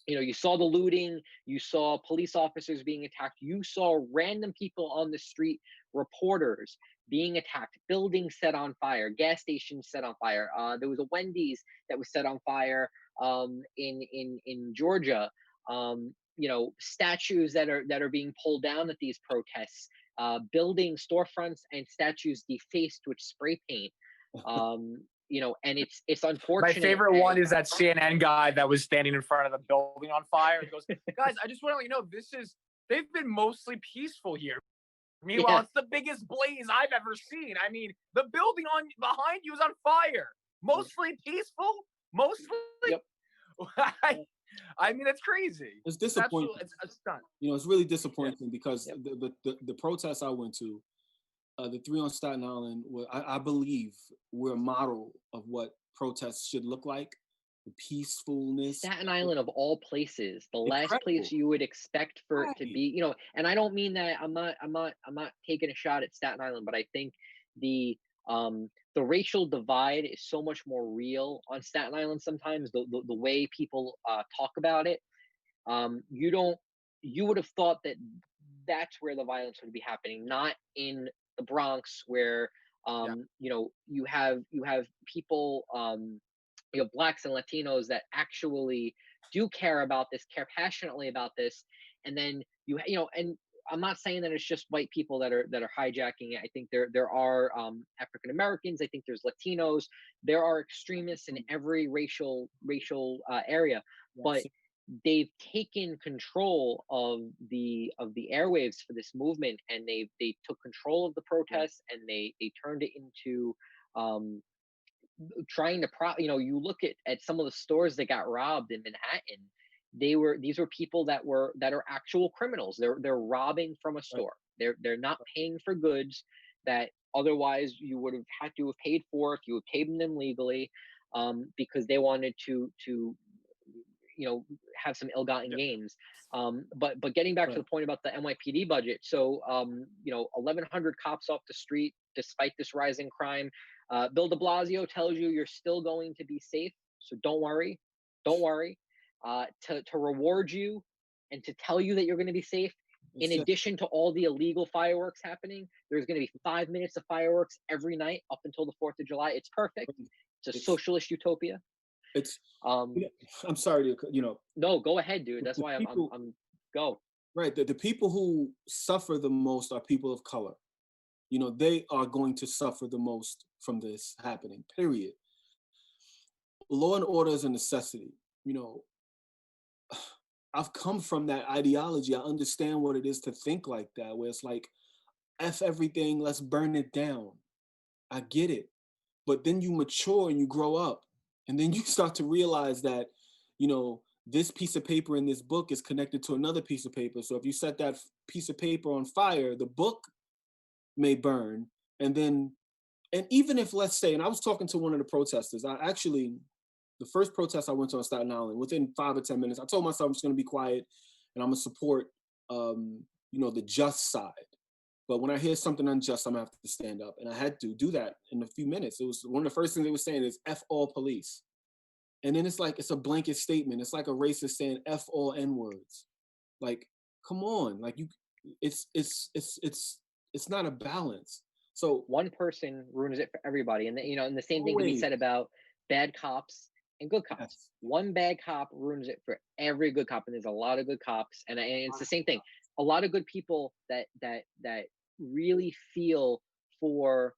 You saw the looting, you saw police officers being attacked, you saw random people on the street, reporters being attacked, buildings set on fire, gas stations set on fire. There was a Wendy's that was set on fire in Georgia. Statues that are being pulled down at these protests, building storefronts and statues defaced with spray paint. And it's unfortunate. My favorite one is that CNN guy that was standing in front of the building on fire. He goes, "Guys, I just want to let you know, they've been mostly peaceful here. Meanwhile, It's the biggest blaze I've ever seen. I mean, the building behind you is on fire. Mostly peaceful. Mostly. Yep. I mean, it's crazy. It's disappointing. It's a stunt. It's really disappointing because the protests I went to, the three on Staten Island, I believe were a model of what protests should look like. The peacefulness. Staten Island, of all places, the last place you would expect for it to be, and I don't mean that, I'm not taking a shot at Staten Island, but I think the racial divide is so much more real on Staten Island sometimes. The way people talk about it, you would have thought that that's where the violence would be happening, not in the Bronx, where you have people, Blacks and Latinos that actually do care passionately about this. And then and I'm not saying that it's just white people that are hijacking it. I think there are African Americans. I think there's Latinos. There are extremists in every racial area, but they've taken control of the airwaves for this movement, and they took control of the protests, and they turned it into trying to you look at some of the stores that got robbed in Manhattan. These were people that are actual criminals. They're robbing from a store. They're not paying for goods that otherwise you would have had to have paid for if you obtained them legally, because they wanted to have some ill-gotten gains. But getting back to the point about the NYPD budget, so 1,100 cops off the street despite this rise in crime. Bill de Blasio tells you you're still going to be safe, so don't worry. To reward you and to tell you that you're going to be safe, in addition to all the illegal fireworks happening, there's going to be 5 minutes of fireworks every night up until the 4th of July. It's perfect. It's a socialist utopia. It's I'm sorry to No, go ahead, dude. That's why I'm go. Right. The people who suffer the most are people of color. They are going to suffer the most from this happening, period. Law and order is a necessity. I've come from that ideology. I understand what it is to think like that, where it's like, F everything, let's burn it down. I get it. But then you mature and you grow up. And then you start to realize that, you know, this piece of paper in this book is connected to another piece of paper. So if you set that piece of paper on fire, the book may burn. And even if, let's say, and I was talking to one of the protesters, the first protest I went to on Staten Island, within 5 or 10 minutes, I told myself I'm just going to be quiet and I'm going to support, the just side. But when I hear something unjust, I'm going to have to stand up. And I had to do that in a few minutes. It was one of the first things they were saying is F all police. And then it's like, it's a blanket statement. It's like a racist saying F all N words. Like, come on. Like it's not a balance. So one person ruins it for everybody. And and the same thing can be always. said about bad cops and good cops. Yes. One bad cop ruins it for every good cop, and there's a lot of good cops. And it's the same thing. A lot of good people that really feel for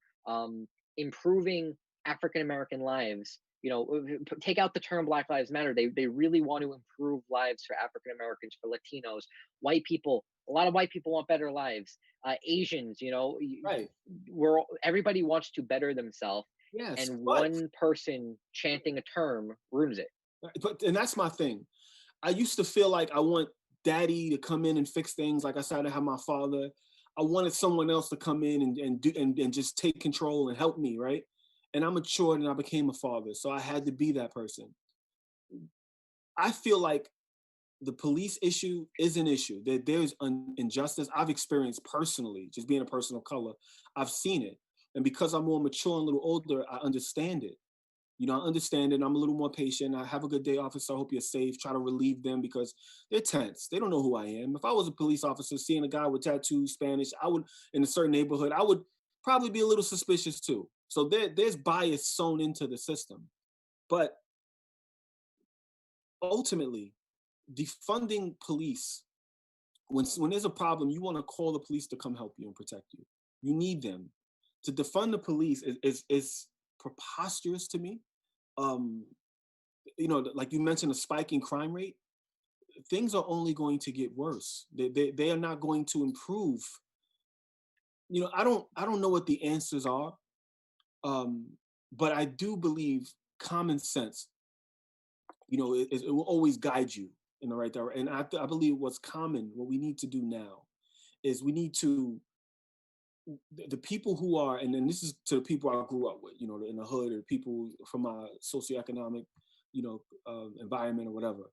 improving African American lives. Take out the term Black Lives Matter. They really want to improve lives for African Americans, for Latinos, white people. A lot of white people want better lives. Asians, Right. Everybody wants to better themselves. Yes. And one person chanting a term ruins it. And that's my thing. I used to feel like I want daddy to come in and fix things. Like I said, I have my father. I wanted someone else to come in and just take control and help me, right? And I matured and I became a father. So I had to be that person. I feel like the police issue is an issue. That there's injustice. I've experienced personally, just being a person of color. I've seen it. And because I'm more mature and a little older, I understand it. I understand it. I'm a little more patient. I have a good day, officer. I hope you're safe. Try to relieve them because they're tense. They don't know who I am. If I was a police officer seeing a guy with tattoos, Spanish, I would, in a certain neighborhood, I would probably be a little suspicious too. So there's bias sewn into the system. But ultimately, defunding police, when there's a problem, you want to call the police to come help you and protect you. You need them. To defund the police is preposterous to me. Like you mentioned, a spike in crime rate. Things are only going to get worse. They are not going to improve. I don't know what the answers are, but I do believe common sense. It will always guide you in the right direction. And I believe what we need to do now is we need to, the people who are, and then this is to the people I grew up with, in the hood, or people from my socioeconomic, environment or whatever.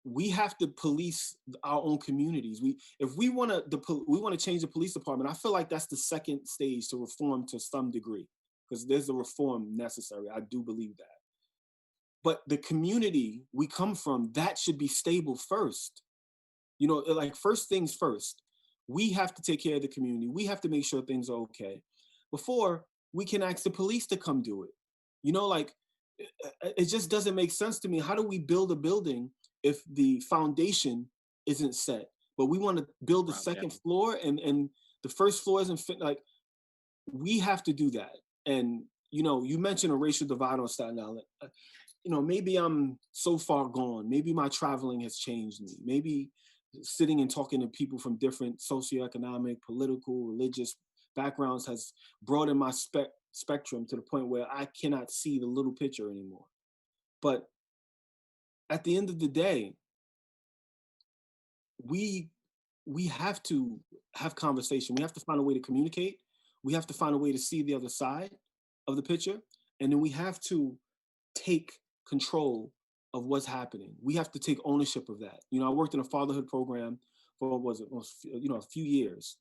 We have to police our own communities. If we want to change the police department, I feel like that's the second stage to reform to some degree, because there's a reform necessary. I do believe that. But the community we come from, that should be stable first. Like first things first. We have to take care of the community. We have to make sure things are okay before we can ask the police to come do it. It just doesn't make sense to me. How do we build a building if the foundation isn't set? But we want to build the second floor and the first floor isn't fit. Like, we have to do that. And, you mentioned a racial divide on Staten Island. Maybe I'm so far gone. Maybe my traveling has changed me. Maybe sitting and talking to people from different socioeconomic, political, religious backgrounds has broadened my spectrum to the point where I cannot see the little picture anymore. But at the end of the day, we have to have conversation. We have to find a way to communicate. We have to find a way to see the other side of the picture. And then we have to take control of what's happening. We have to take ownership of that. I worked in a fatherhood program for a few years.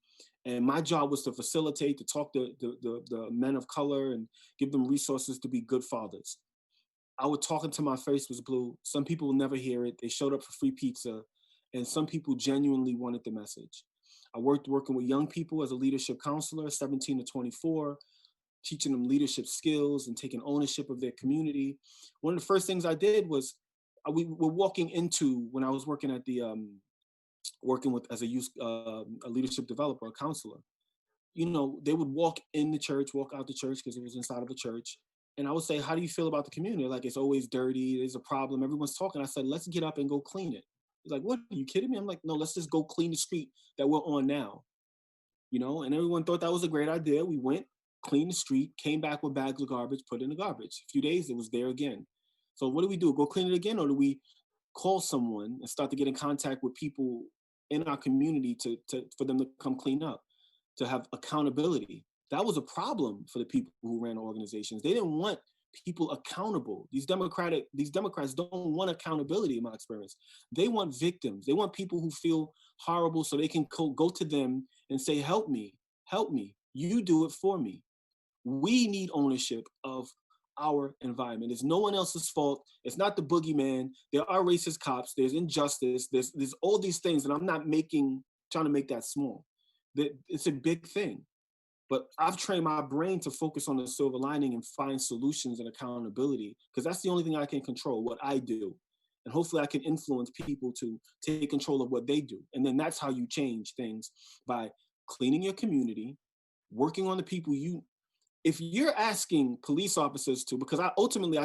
And my job was to facilitate, to talk to the men of color and give them resources to be good fathers. I would talk until my face was blue. Some people will never hear it. They showed up for free pizza. And some people genuinely wanted the message. I working with young people as a leadership counselor, 17 to 24, teaching them leadership skills and taking ownership of their community. One of the first things I did was, we were walking into, when I was working at the, as a youth, a leadership developer, a counselor, they would walk in the church, walk out the church, because it was inside of a church. And I would say, how do you feel about the community? Like, it's always dirty, there's a problem, everyone's talking. I said, let's get up and go clean it. He's like, what, are you kidding me? I'm like, no, let's just go clean the street that we're on now. you know, and everyone thought that was a great idea. We went, cleaned the street, came back with bags of garbage, put it in the garbage. A few days, it was there again. So what do? Go clean it again, or do we call someone and start to get in contact with people in our community for them to come clean up, to have accountability? That was a problem for the people who ran the organizations. They didn't want people accountable. These Democrats don't want accountability, in my experience. They want victims. They want people who feel horrible so they can go to them and say, help me, you do it for me. We need ownership of our environment. It's no one else's fault. It's not the boogeyman. There are racist cops. There's injustice. There's all these things, and I'm not trying to make that small. It's a big thing. But I've trained my brain to focus on the silver lining and find solutions and accountability, because that's the only thing I can control, what I do. And hopefully I can influence people to take control of what they do. And then that's how you change things, by cleaning your community, working on the people if you're asking police officers to, because I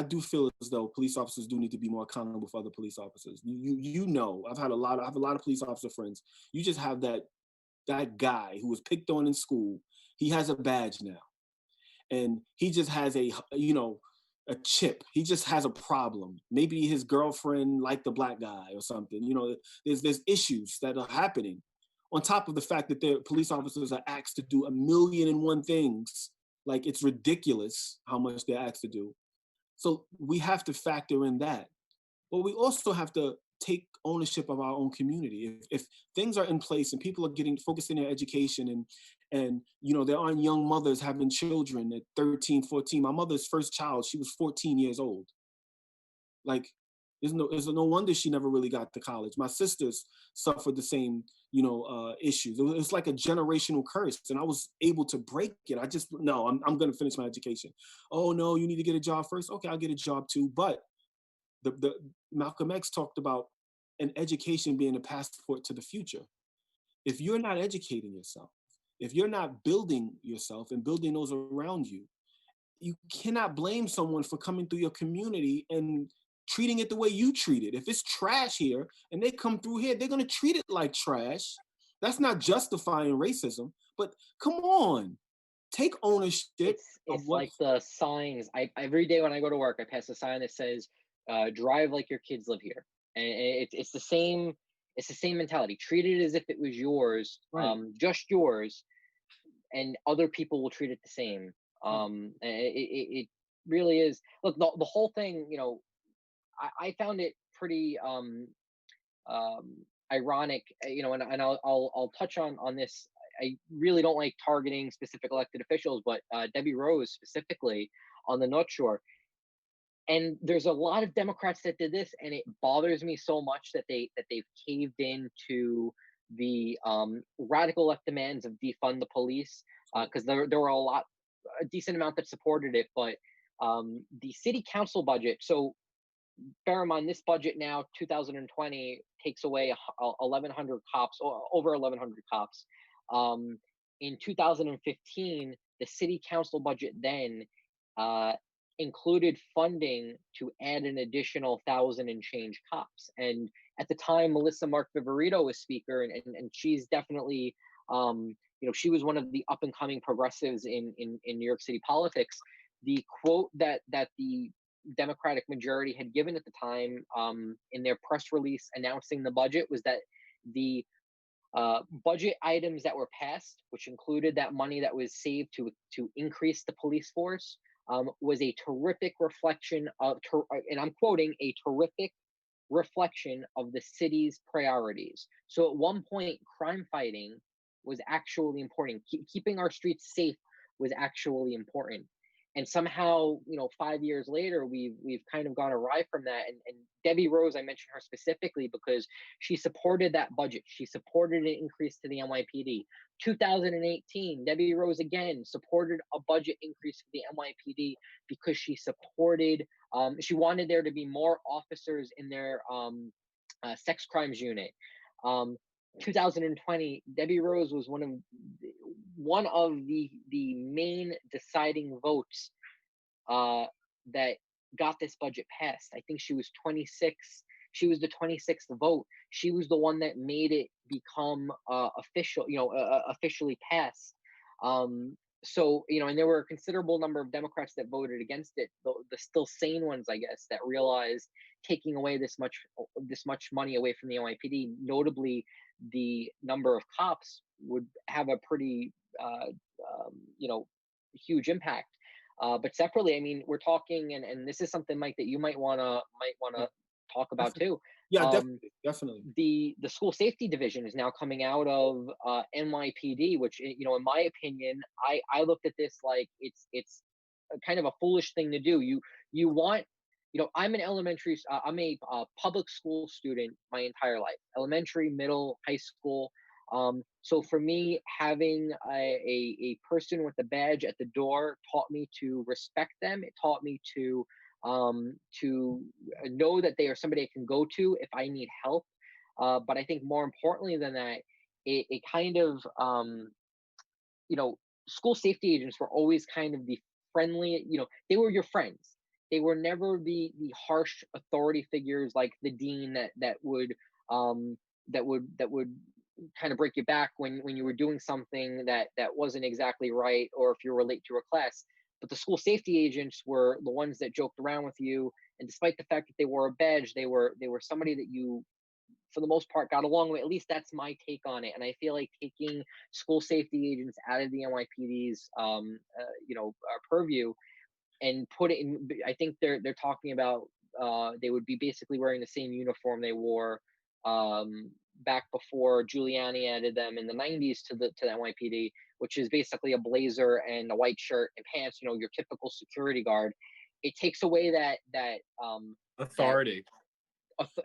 do feel as though police officers do need to be more accountable for other police officers. You know, I have a lot of police officer friends. You just have that guy who was picked on in school. He has a badge now, and he just has a chip. He just has a problem. Maybe his girlfriend liked the black guy or something. You know, there's issues that are happening, on top of the fact that their police officers are asked to do 1,000,001 things. Like, it's ridiculous how much they're asked to do. So we have to factor in that. But we also have to take ownership of our own community. If things are in place and people are focused in their education, and you know, there aren't young mothers having children at 13, 14. My mother's first child, she was 14 years old. Like, there's no wonder she never really got to college. My sisters suffered the same, issues. It was like a generational curse, and I was able to break it. I'm going to finish my education. Oh no, you need to get a job first. Okay, I'll get a job too. But the Malcolm X talked about an education being a passport to the future. If you're not educating yourself, if you're not building yourself and building those around you, you cannot blame someone for coming through your community and treating it the way you treat it. If it's trash here and they come through here, they're going to treat it like trash. That's not justifying racism, but come on, take ownership. It's like the signs. Every day when I go to work, I pass a sign that says, drive like your kids live here. And it's the same mentality. Treat it as if it was yours, right. Just yours, and other people will treat it the same. It really is. Look, the whole thing, I found it pretty ironic, and I'll touch on this. I really don't like targeting specific elected officials, but Debbie Rose specifically on the North Shore. And there's a lot of Democrats that did this, and it bothers me so much that they've caved in to the radical left demands of defund the police, because there were a decent amount that supported it, but the city council budget. So bear in mind, this budget now, 2020, takes away 1,100 cops, or over 1,100 cops. In 2015, the city council budget then included funding to add an additional 1,000 and change cops. And at the time, Melissa Mark Viverito was speaker, and she's definitely, she was one of the up and coming progressives in New York City politics. The quote that the Democratic majority had given at the time in their press release announcing the budget was that the budget items that were passed, which included that money that was saved to increase the police force, was a terrific reflection of, and I'm quoting, a terrific reflection of the city's priorities. So at one point, crime fighting was actually important. Keeping our streets safe was actually important. And somehow, 5 years later, we've kind of gone awry from that. And Debbie Rose, I mentioned her specifically because she supported that budget. She supported an increase to the NYPD. 2018, Debbie Rose again supported a budget increase for the NYPD because she supported, she wanted there to be more officers in their sex crimes unit. 2020, Debbie Rose was one of the main deciding votes that got this budget passed. I think she was 26. She was the 26th vote. She was the one that made it become official, officially passed. So, and there were a considerable number of Democrats that voted against it, the still sane ones, I guess, that realized taking away this much money away from the NYPD, notably the number of cops, would have a pretty huge impact. But separately, I mean, we're talking, and this is something, Mike, that you might wanna talk about too. Yeah, Um, definitely. the school safety division is now coming out of NYPD, which, in my opinion, I looked at this like it's a kind of a foolish thing to do. You want, I'm I'm a public school student my entire life, elementary, middle, high school. So for me, having a person with a badge at the door taught me to respect them. It taught me to know that they are somebody I can go to if I need help. But I think more importantly than that, it kind of, you know, school safety agents were always kind of the friendly, they were your friends. They were never the harsh authority figures like the dean um that would kind of break you back when you were doing something that wasn't exactly right, or if you were late to a class. But the school safety agents were the ones that joked around with you, and despite the fact that they wore a badge, they were somebody that you, for the most part, got along with. At least that's my take on it. And I feel like taking school safety agents out of the NYPD's purview and put it in, I think they're talking about they would be basically wearing the same uniform they wore back before Giuliani added them in the 90s to the NYPD, which is basically a blazer and a white shirt and pants, your typical security guard. It takes away that Authority.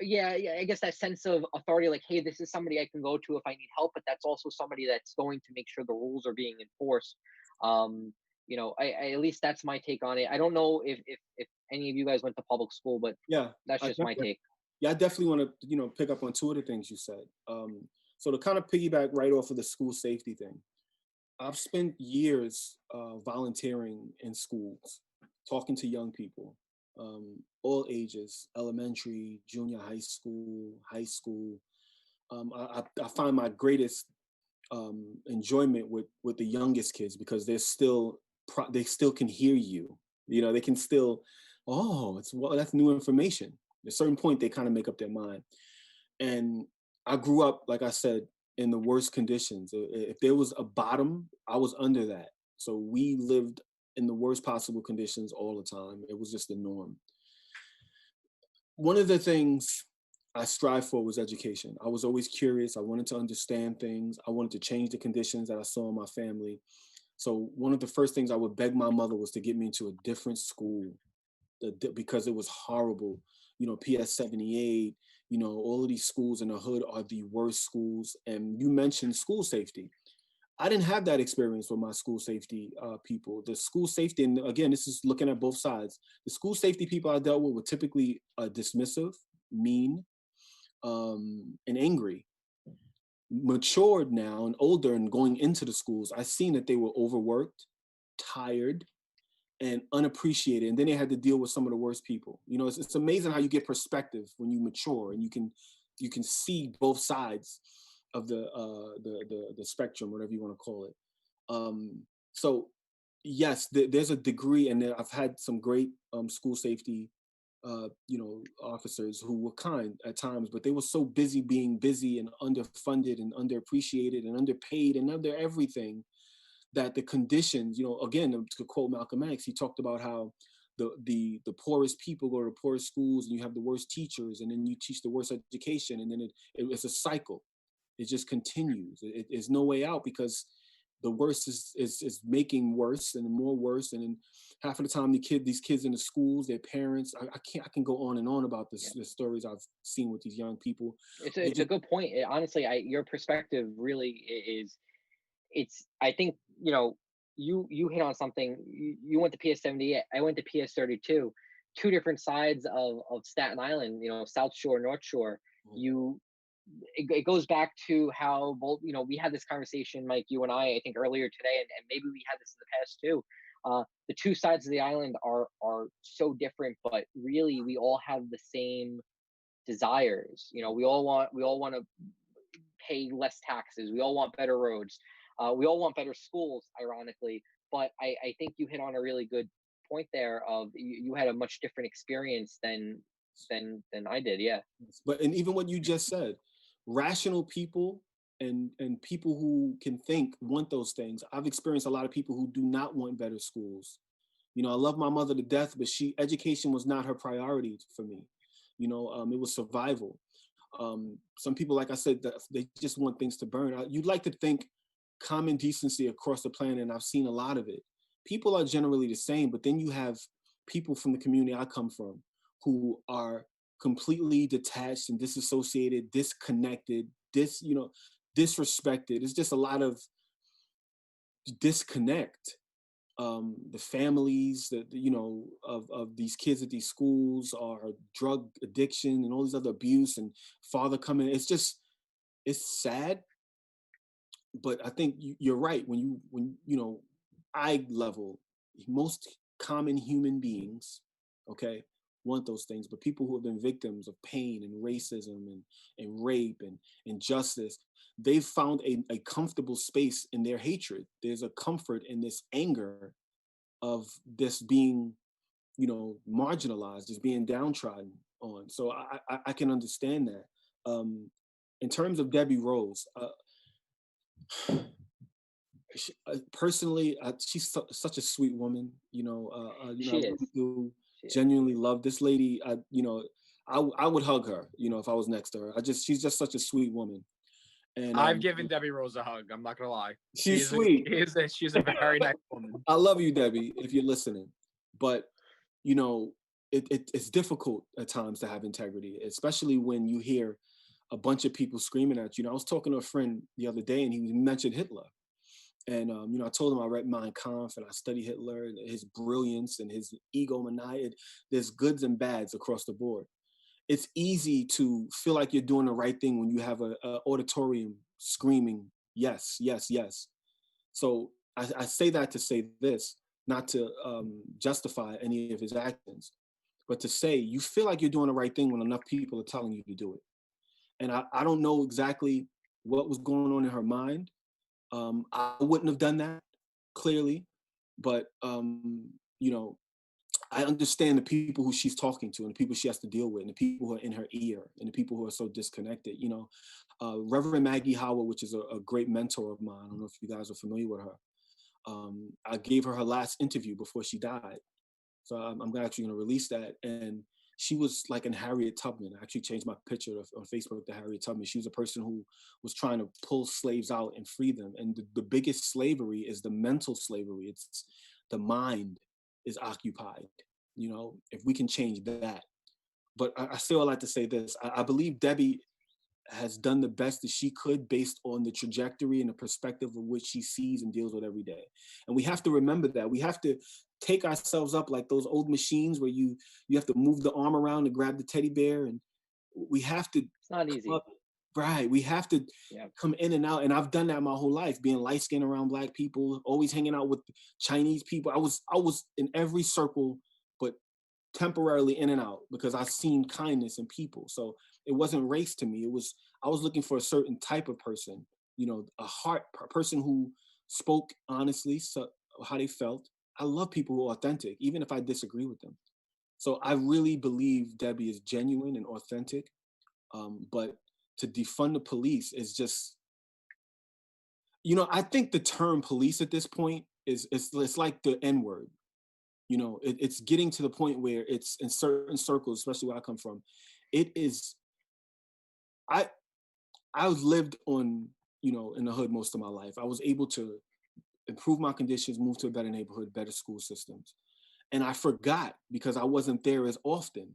yeah, I guess that sense of authority, like, hey, this is somebody I can go to if I need help, but that's also somebody that's going to make sure the rules are being enforced. I at least that's my take on it. I don't know if any of you guys went to public school, but Yeah, that's just my take. yeah, I definitely want to, pick up on two of the things you said. So to kind of piggyback right off of the school safety thing, I've spent years volunteering in schools, talking to young people, all ages, elementary, junior high school, high school. I find my greatest enjoyment with the youngest kids because they still can hear you. They can still, that's new information. At a certain point, they kind of make up their mind. And I grew up, like I said, in the worst conditions. If there was a bottom, I was under that. So we lived in the worst possible conditions all the time. It was just the norm. One of the things I strive for was education. I was always curious. I wanted to understand things. I wanted to change the conditions that I saw in my family. So one of the first things I would beg my mother was to get me into a different school because it was horrible. PS 78, all of these schools in the hood are the worst schools. And you mentioned school safety. I didn't have that experience with my school safety people. The school safety, and again, this is looking at both sides. The school safety people I dealt with were typically dismissive, mean, and angry. Matured now and older and going into the schools, I seen that they were overworked, tired, and unappreciated. And then they had to deal with some of the worst people. It's amazing how you get perspective when you mature and you can see both sides of the spectrum, whatever you want to call it. So yes, there's a degree, and I've had some great school safety officers who were kind at times, but they were so busy being busy and underfunded and underappreciated and underpaid and under everything that the conditions, again, to quote Malcolm X, he talked about how the poorest people go to the poorest schools and you have the worst teachers and then you teach the worst education and then it's a cycle. It just continues. There's no way out because the worst is making worse and more worse. And then half of the time these kids in the schools, their parents, I can go on and on about this, the stories I've seen with these young people. It's a good point. Honestly, your perspective really is, I think, you hit on something. You went to PS 78. I went to PS 32. Two different sides of Staten Island, South Shore, North Shore. It goes back to how both, we had this conversation, Mike, you and I think earlier today, and maybe we had this in the past too. The two sides of the island are so different, but really we all have the same desires. You know, we all want to pay less taxes. We all want better roads. We all want better schools, ironically. But I think you hit on a really good point there of you had a much different experience than I did. Yeah. But and even what you just said, rational people and people who can think want those things. I've experienced a lot of people who do not want better schools. You know, I love my mother to death, but education was not her priority for me. You know, it was survival. Some people, like I said, they just want things to burn. You'd like to think common decency across the planet, and I've seen a lot of it. People are generally the same, but then you have people from the community I come from who are completely detached and disassociated, disconnected, disrespected. It's just a lot of disconnect. The families that of these kids at these schools are drug addiction and all these other abuse and father coming. It's sad, but I think you're right when eye level, most common human beings, okay, want those things, but people who have been victims of pain and racism and rape and injustice, they've found a comfortable space in their hatred. There's a comfort in this anger of this being, marginalized, just being downtrodden on. So I can understand that. In terms of Debbie Rose, personally, she's such a sweet woman. She is. I really genuinely love this lady. I would hug her, if I was next to her. She's just such a sweet woman. And I've given Debbie Rose a hug. I'm not gonna lie. She's sweet. She's a very nice woman. I love you, Debbie, if you're listening. But it's difficult at times to have integrity, especially when you hear a bunch of people screaming at you. I was talking to a friend the other day, and he mentioned Hitler. And I told him I read Mein Kampf and I study Hitler and his brilliance and his egomaniac. There's goods and bads across the board. It's easy to feel like you're doing the right thing when you have a auditorium screaming, yes, yes, yes. So I say that to say this, not to justify any of his actions, but to say you feel like you're doing the right thing when enough people are telling you to do it. And I don't know exactly what was going on in her mind. I wouldn't have done that, clearly, but I understand the people who she's talking to and the people she has to deal with and the people who are in her ear and the people who are so disconnected. Reverend Maggie Howard, which is a great mentor of mine. I don't know if you guys are familiar with her. I gave her last interview before she died. So I'm actually going to release that. And she was like an Harriet Tubman. I actually changed my picture on Facebook to Harriet Tubman. She was a person who was trying to pull slaves out and free them. And the biggest slavery is the mental slavery. It's the mind is occupied, if we can change that. But I still like to say this. I believe Debbie has done the best that she could based on the trajectory and the perspective of which she sees and deals with every day. And we have to remember that. We have to take ourselves up like those old machines where you have to move the arm around to grab the teddy bear, and we have to. It's not easy. Right. We have to come in and out. And I've done that my whole life, being light-skinned around Black people, always hanging out with Chinese people. I was in every circle, but temporarily in and out because I've seen kindness in people. So it wasn't race to me. I was looking for a certain type of person, a person who spoke honestly, so how they felt. I love people who are authentic, even if I disagree with them. So I really believe Debbie is genuine and authentic. But to defund the police is just, I think the term police at this point it's like the N-word. It's getting to the point where it's in certain circles, especially where I come from. It is, I was lived on, in the hood most of my life. I was able to improve my conditions, move to a better neighborhood, better school systems. And I forgot because I wasn't there as often.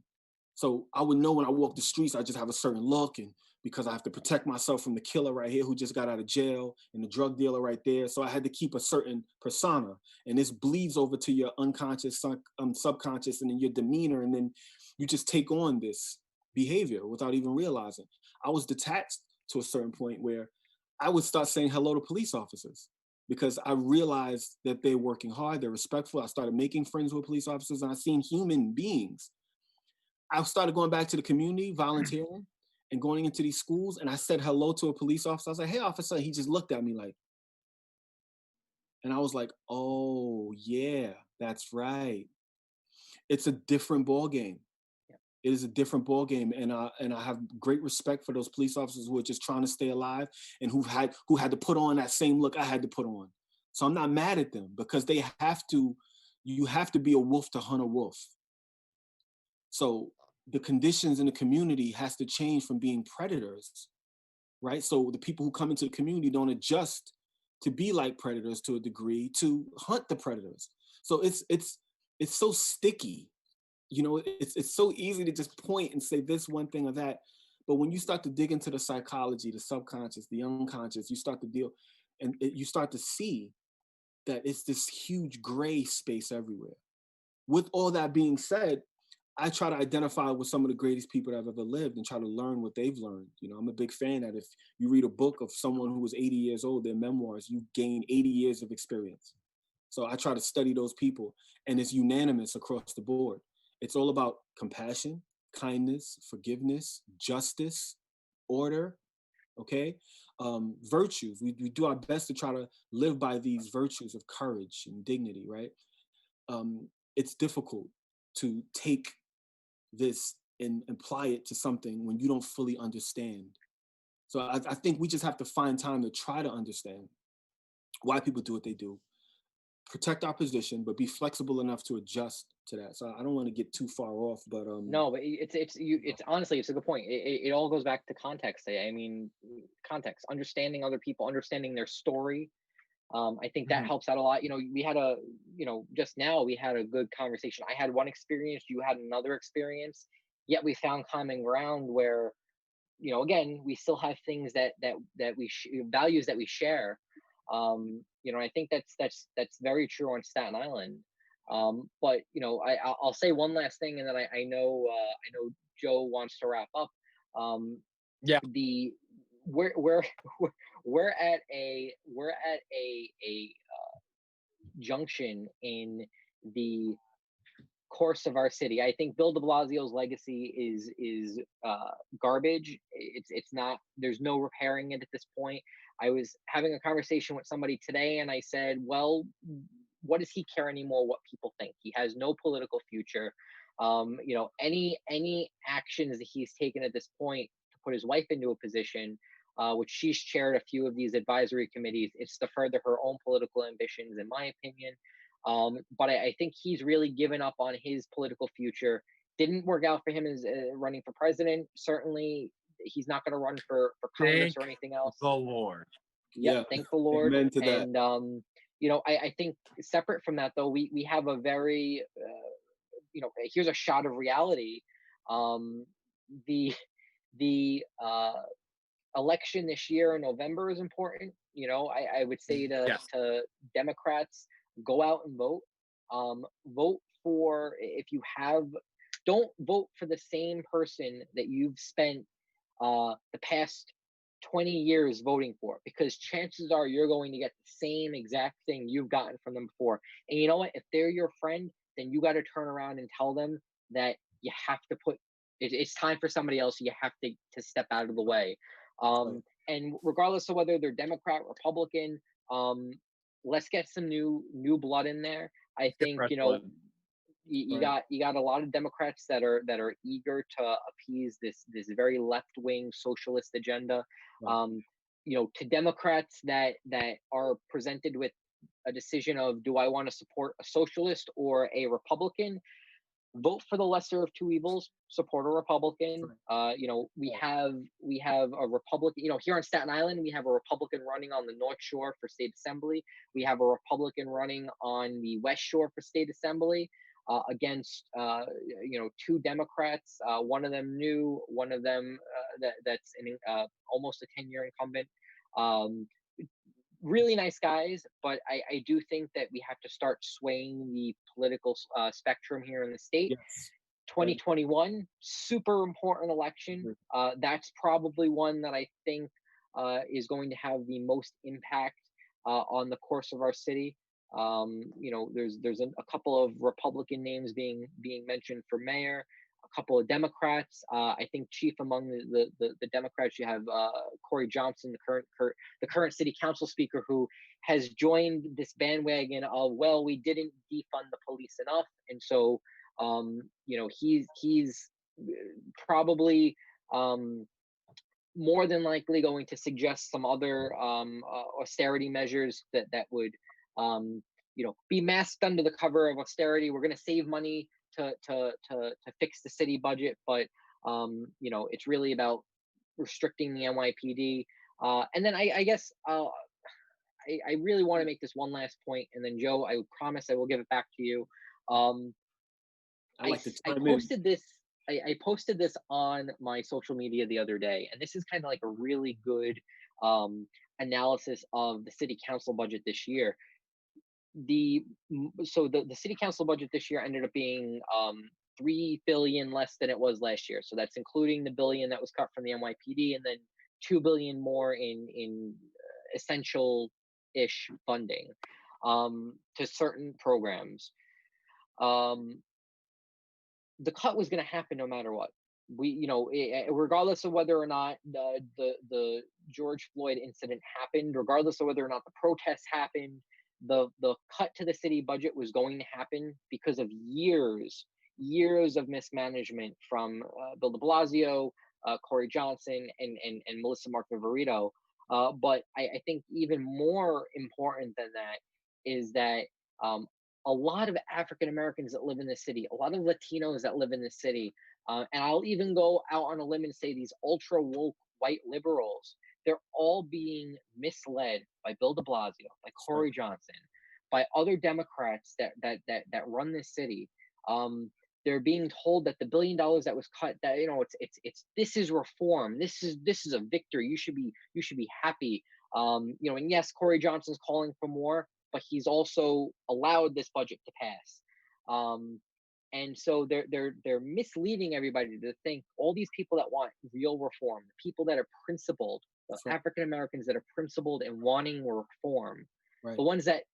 So I would know when I walk the streets, I just have a certain look, and because I have to protect myself from the killer right here who just got out of jail and the drug dealer right there. So I had to keep a certain persona, and this bleeds over to your unconscious, subconscious, and then your demeanor. And then you just take on this behavior without even realizing. I was detached to a certain point where I would start saying hello to police officers because I realized that they're working hard, they're respectful. I started making friends with police officers, and I seen human beings. I started going back to the community, volunteering, and going into these schools. And I said hello to a police officer. I was like, "Hey, officer." He just looked at me like, and I was like, "Oh yeah, that's right. It's a different ball game. It is a different ball game." And I have great respect for those police officers who are just trying to stay alive and who had to put on that same look I had to put on. So I'm not mad at them because they have to. You have to be a wolf to hunt a wolf. So the conditions in the community has to change from being predators, right? So the people who come into the community don't adjust to be like predators to a degree to hunt the predators. So it's so sticky. You know, it's so easy to just point and say this one thing or that. But when you start to dig into the psychology, the subconscious, the unconscious, you start to deal and you start to see that it's this huge gray space everywhere. With all that being said, I try to identify with some of the greatest people that have ever lived and try to learn what they've learned. You know, I'm a big fan that if you read a book of someone who was 80 years old, their memoirs, you gain 80 years of experience. So I try to study those people, and it's unanimous across the board. It's all about compassion, kindness, forgiveness, justice, order, okay? Virtues. We do our best to try to live by these virtues of courage and dignity, right? It's difficult to take this and apply it to something when you don't fully understand. So I think we just have to find time to try to understand why people do what they do, protect our position, but be flexible enough to adjust to that. So I don't want to get too far off, but No, but it's honestly, it's a good point. It all goes back to context. I mean, context, understanding other people, understanding their story. I think that helps out a lot. You know, we had just now we had a good conversation. I had one experience, you had another experience, yet we found common ground where, you know, again, we still have things that values that we share. You know, I think that's very true on Staten Island. But you know, I'll say one last thing, and then I know Joe wants to wrap up. Yeah. The we're we're at a junction in the course of our city. I think Bill de Blasio's legacy is garbage. It's not. There's no repairing it at this point. I was having a conversation with somebody today, and I said, "Well, what does he care anymore? What people think? He has no political future. You know, any actions that he's taken at this point to put his wife into a position." Which she's chaired a few of these advisory committees. It's to further her own political ambitions, in my opinion. But I think he's really given up on his political future. Didn't work out for him as running for president. Certainly, he's not going to run for Congress or anything else. The Lord. Yeah, thank the Lord. Amen to that. And you know, I think separate from that though, we have a very you know, here's a shot of reality. The election this year in November is important. You know, I would say to Democrats, go out and vote. Vote for, if you have, don't vote for the same person that you've spent the past 20 years voting for, because chances are you're going to get the same exact thing you've gotten from them before. And you know what? If they're your friend, then you got to turn around and tell them that you have to it's time for somebody else. You have to step out of the way. And regardless of whether they're Democrat, Republican, let's get some new blood in there. I think, you know, you got a lot of Democrats that are eager to appease this very left wing socialist agenda. You know, to Democrats that are presented with a decision of, do I want to support a socialist or a Republican? Vote for the lesser of two evils. Support a Republican. You know, we have a Republican. You know, here on Staten Island, we have a Republican running on the North Shore for state assembly. We have a Republican running on the West Shore for state assembly against you know, two Democrats. One of them new. One of them that's almost a 10-year incumbent. Really nice guys, but I do think that we have to start swaying the political spectrum here in the state. Yes. 2021, super important election. That's probably one that I think is going to have the most impact on the course of our city. You know, there's a couple of Republican names being mentioned for mayor, a couple of Democrats. I think chief among the Democrats, you have Corey Johnson, the current city council speaker, who has joined this bandwagon of, well, we didn't defund the police enough, and so he's probably more than likely going to suggest some other austerity measures that would be masked under the cover of austerity. We're going to save money to fix the city budget, but it's really about restricting the NYPD. And then I guess I really want to make this one last point, and then Joe, I promise I will give it back to you. I posted this. I posted this on my social media the other day, and this is kind of like a really good analysis of the city council budget this year. The city council budget this year ended up being $3 billion less than it was last year. So that's including the $1 billion that was cut from the NYPD, and then $2 billion more in essential-ish funding to certain programs. The cut was going to happen no matter what. Regardless of whether or not the George Floyd incident happened, regardless of whether or not the protests happened, the cut to the city budget was going to happen because of years of mismanagement from Bill de Blasio, Corey Johnson, and Melissa Mark-Viverito. But I think even more important than that is that a lot of African Americans that live in the city, a lot of Latinos that live in the city, and I'll even go out on a limb and say these ultra woke white liberals, they're all being misled by Bill de Blasio, by Corey Johnson, by other Democrats that run this city. They're being told that the $1 billion that was cut, that it's this is reform, this is a victory. You should be happy. And yes, Corey Johnson's calling for more, but he's also allowed this budget to pass. And so they're misleading everybody to think all these people that want real reform, the people that are principled, the African Americans that are principled and wanting reform, the ones that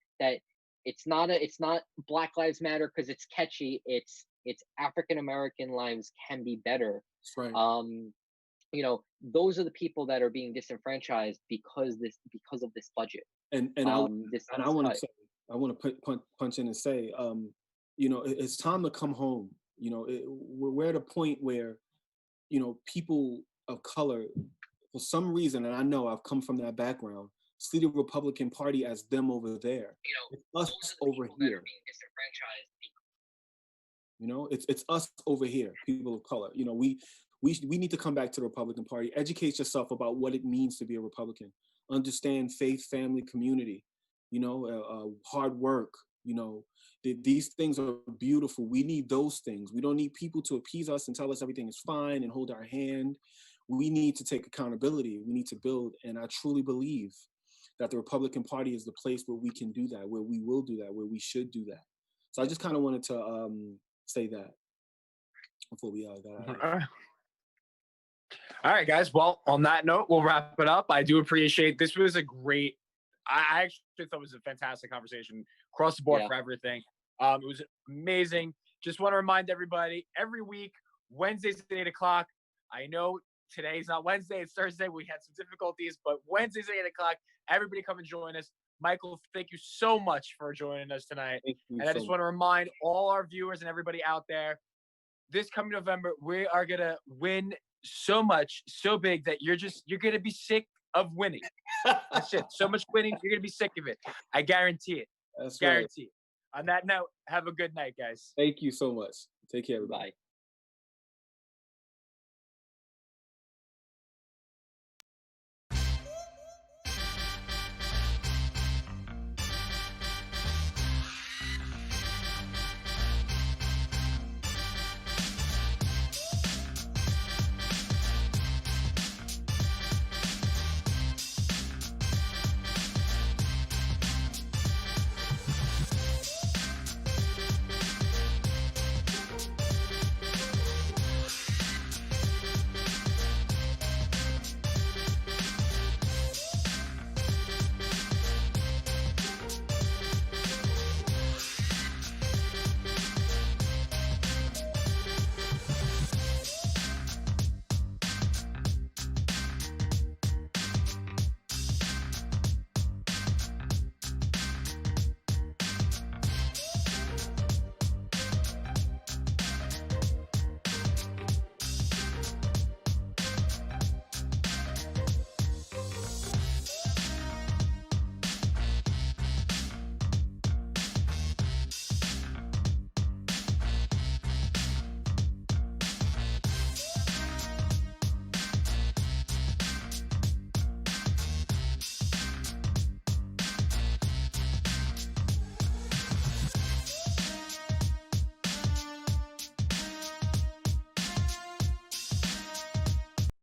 it's not Black Lives Matter because it's catchy. It's African American lives can be better. That's right. Those are the people that are being disenfranchised because of this budget. And I want to punch in and say, it's time to come home. We're at a point where, people of color, for some reason, and I know I've come from that background, see the Republican Party as them over there. It's us over here. It's us over here, people of color. We need to come back to the Republican Party. Educate yourself about what it means to be a Republican. Understand faith, family, community. Hard work. These things are beautiful. We need those things. We don't need people to appease us and tell us everything is fine and hold our hand. We need to take accountability. We need to build. And I truly believe that the Republican Party is the place where we can do that, where we will do that, where we should do that. So I just kind of wanted to say that before we got out. All right, guys. Well, on that note, we'll wrap it up. I do appreciate this. Was a great. I actually thought it was a fantastic conversation across the board for everything. It was amazing. Just want to remind everybody, every week, Wednesdays at 8 o'clock. I know today's not Wednesday, it's Thursday. We had some difficulties, but Wednesdays at 8 o'clock, everybody come and join us. Michael, thank you so much for joining us tonight. And I just want to remind all our viewers and everybody out there, this coming November, we are going to win so much, so big that you're going to be sick of winning. That's it. So much winning, you're going to be sick of it. I guarantee it. That's guarantee it. On that note, have a good night, guys. Thank you so much. Take care, everybody. Bye.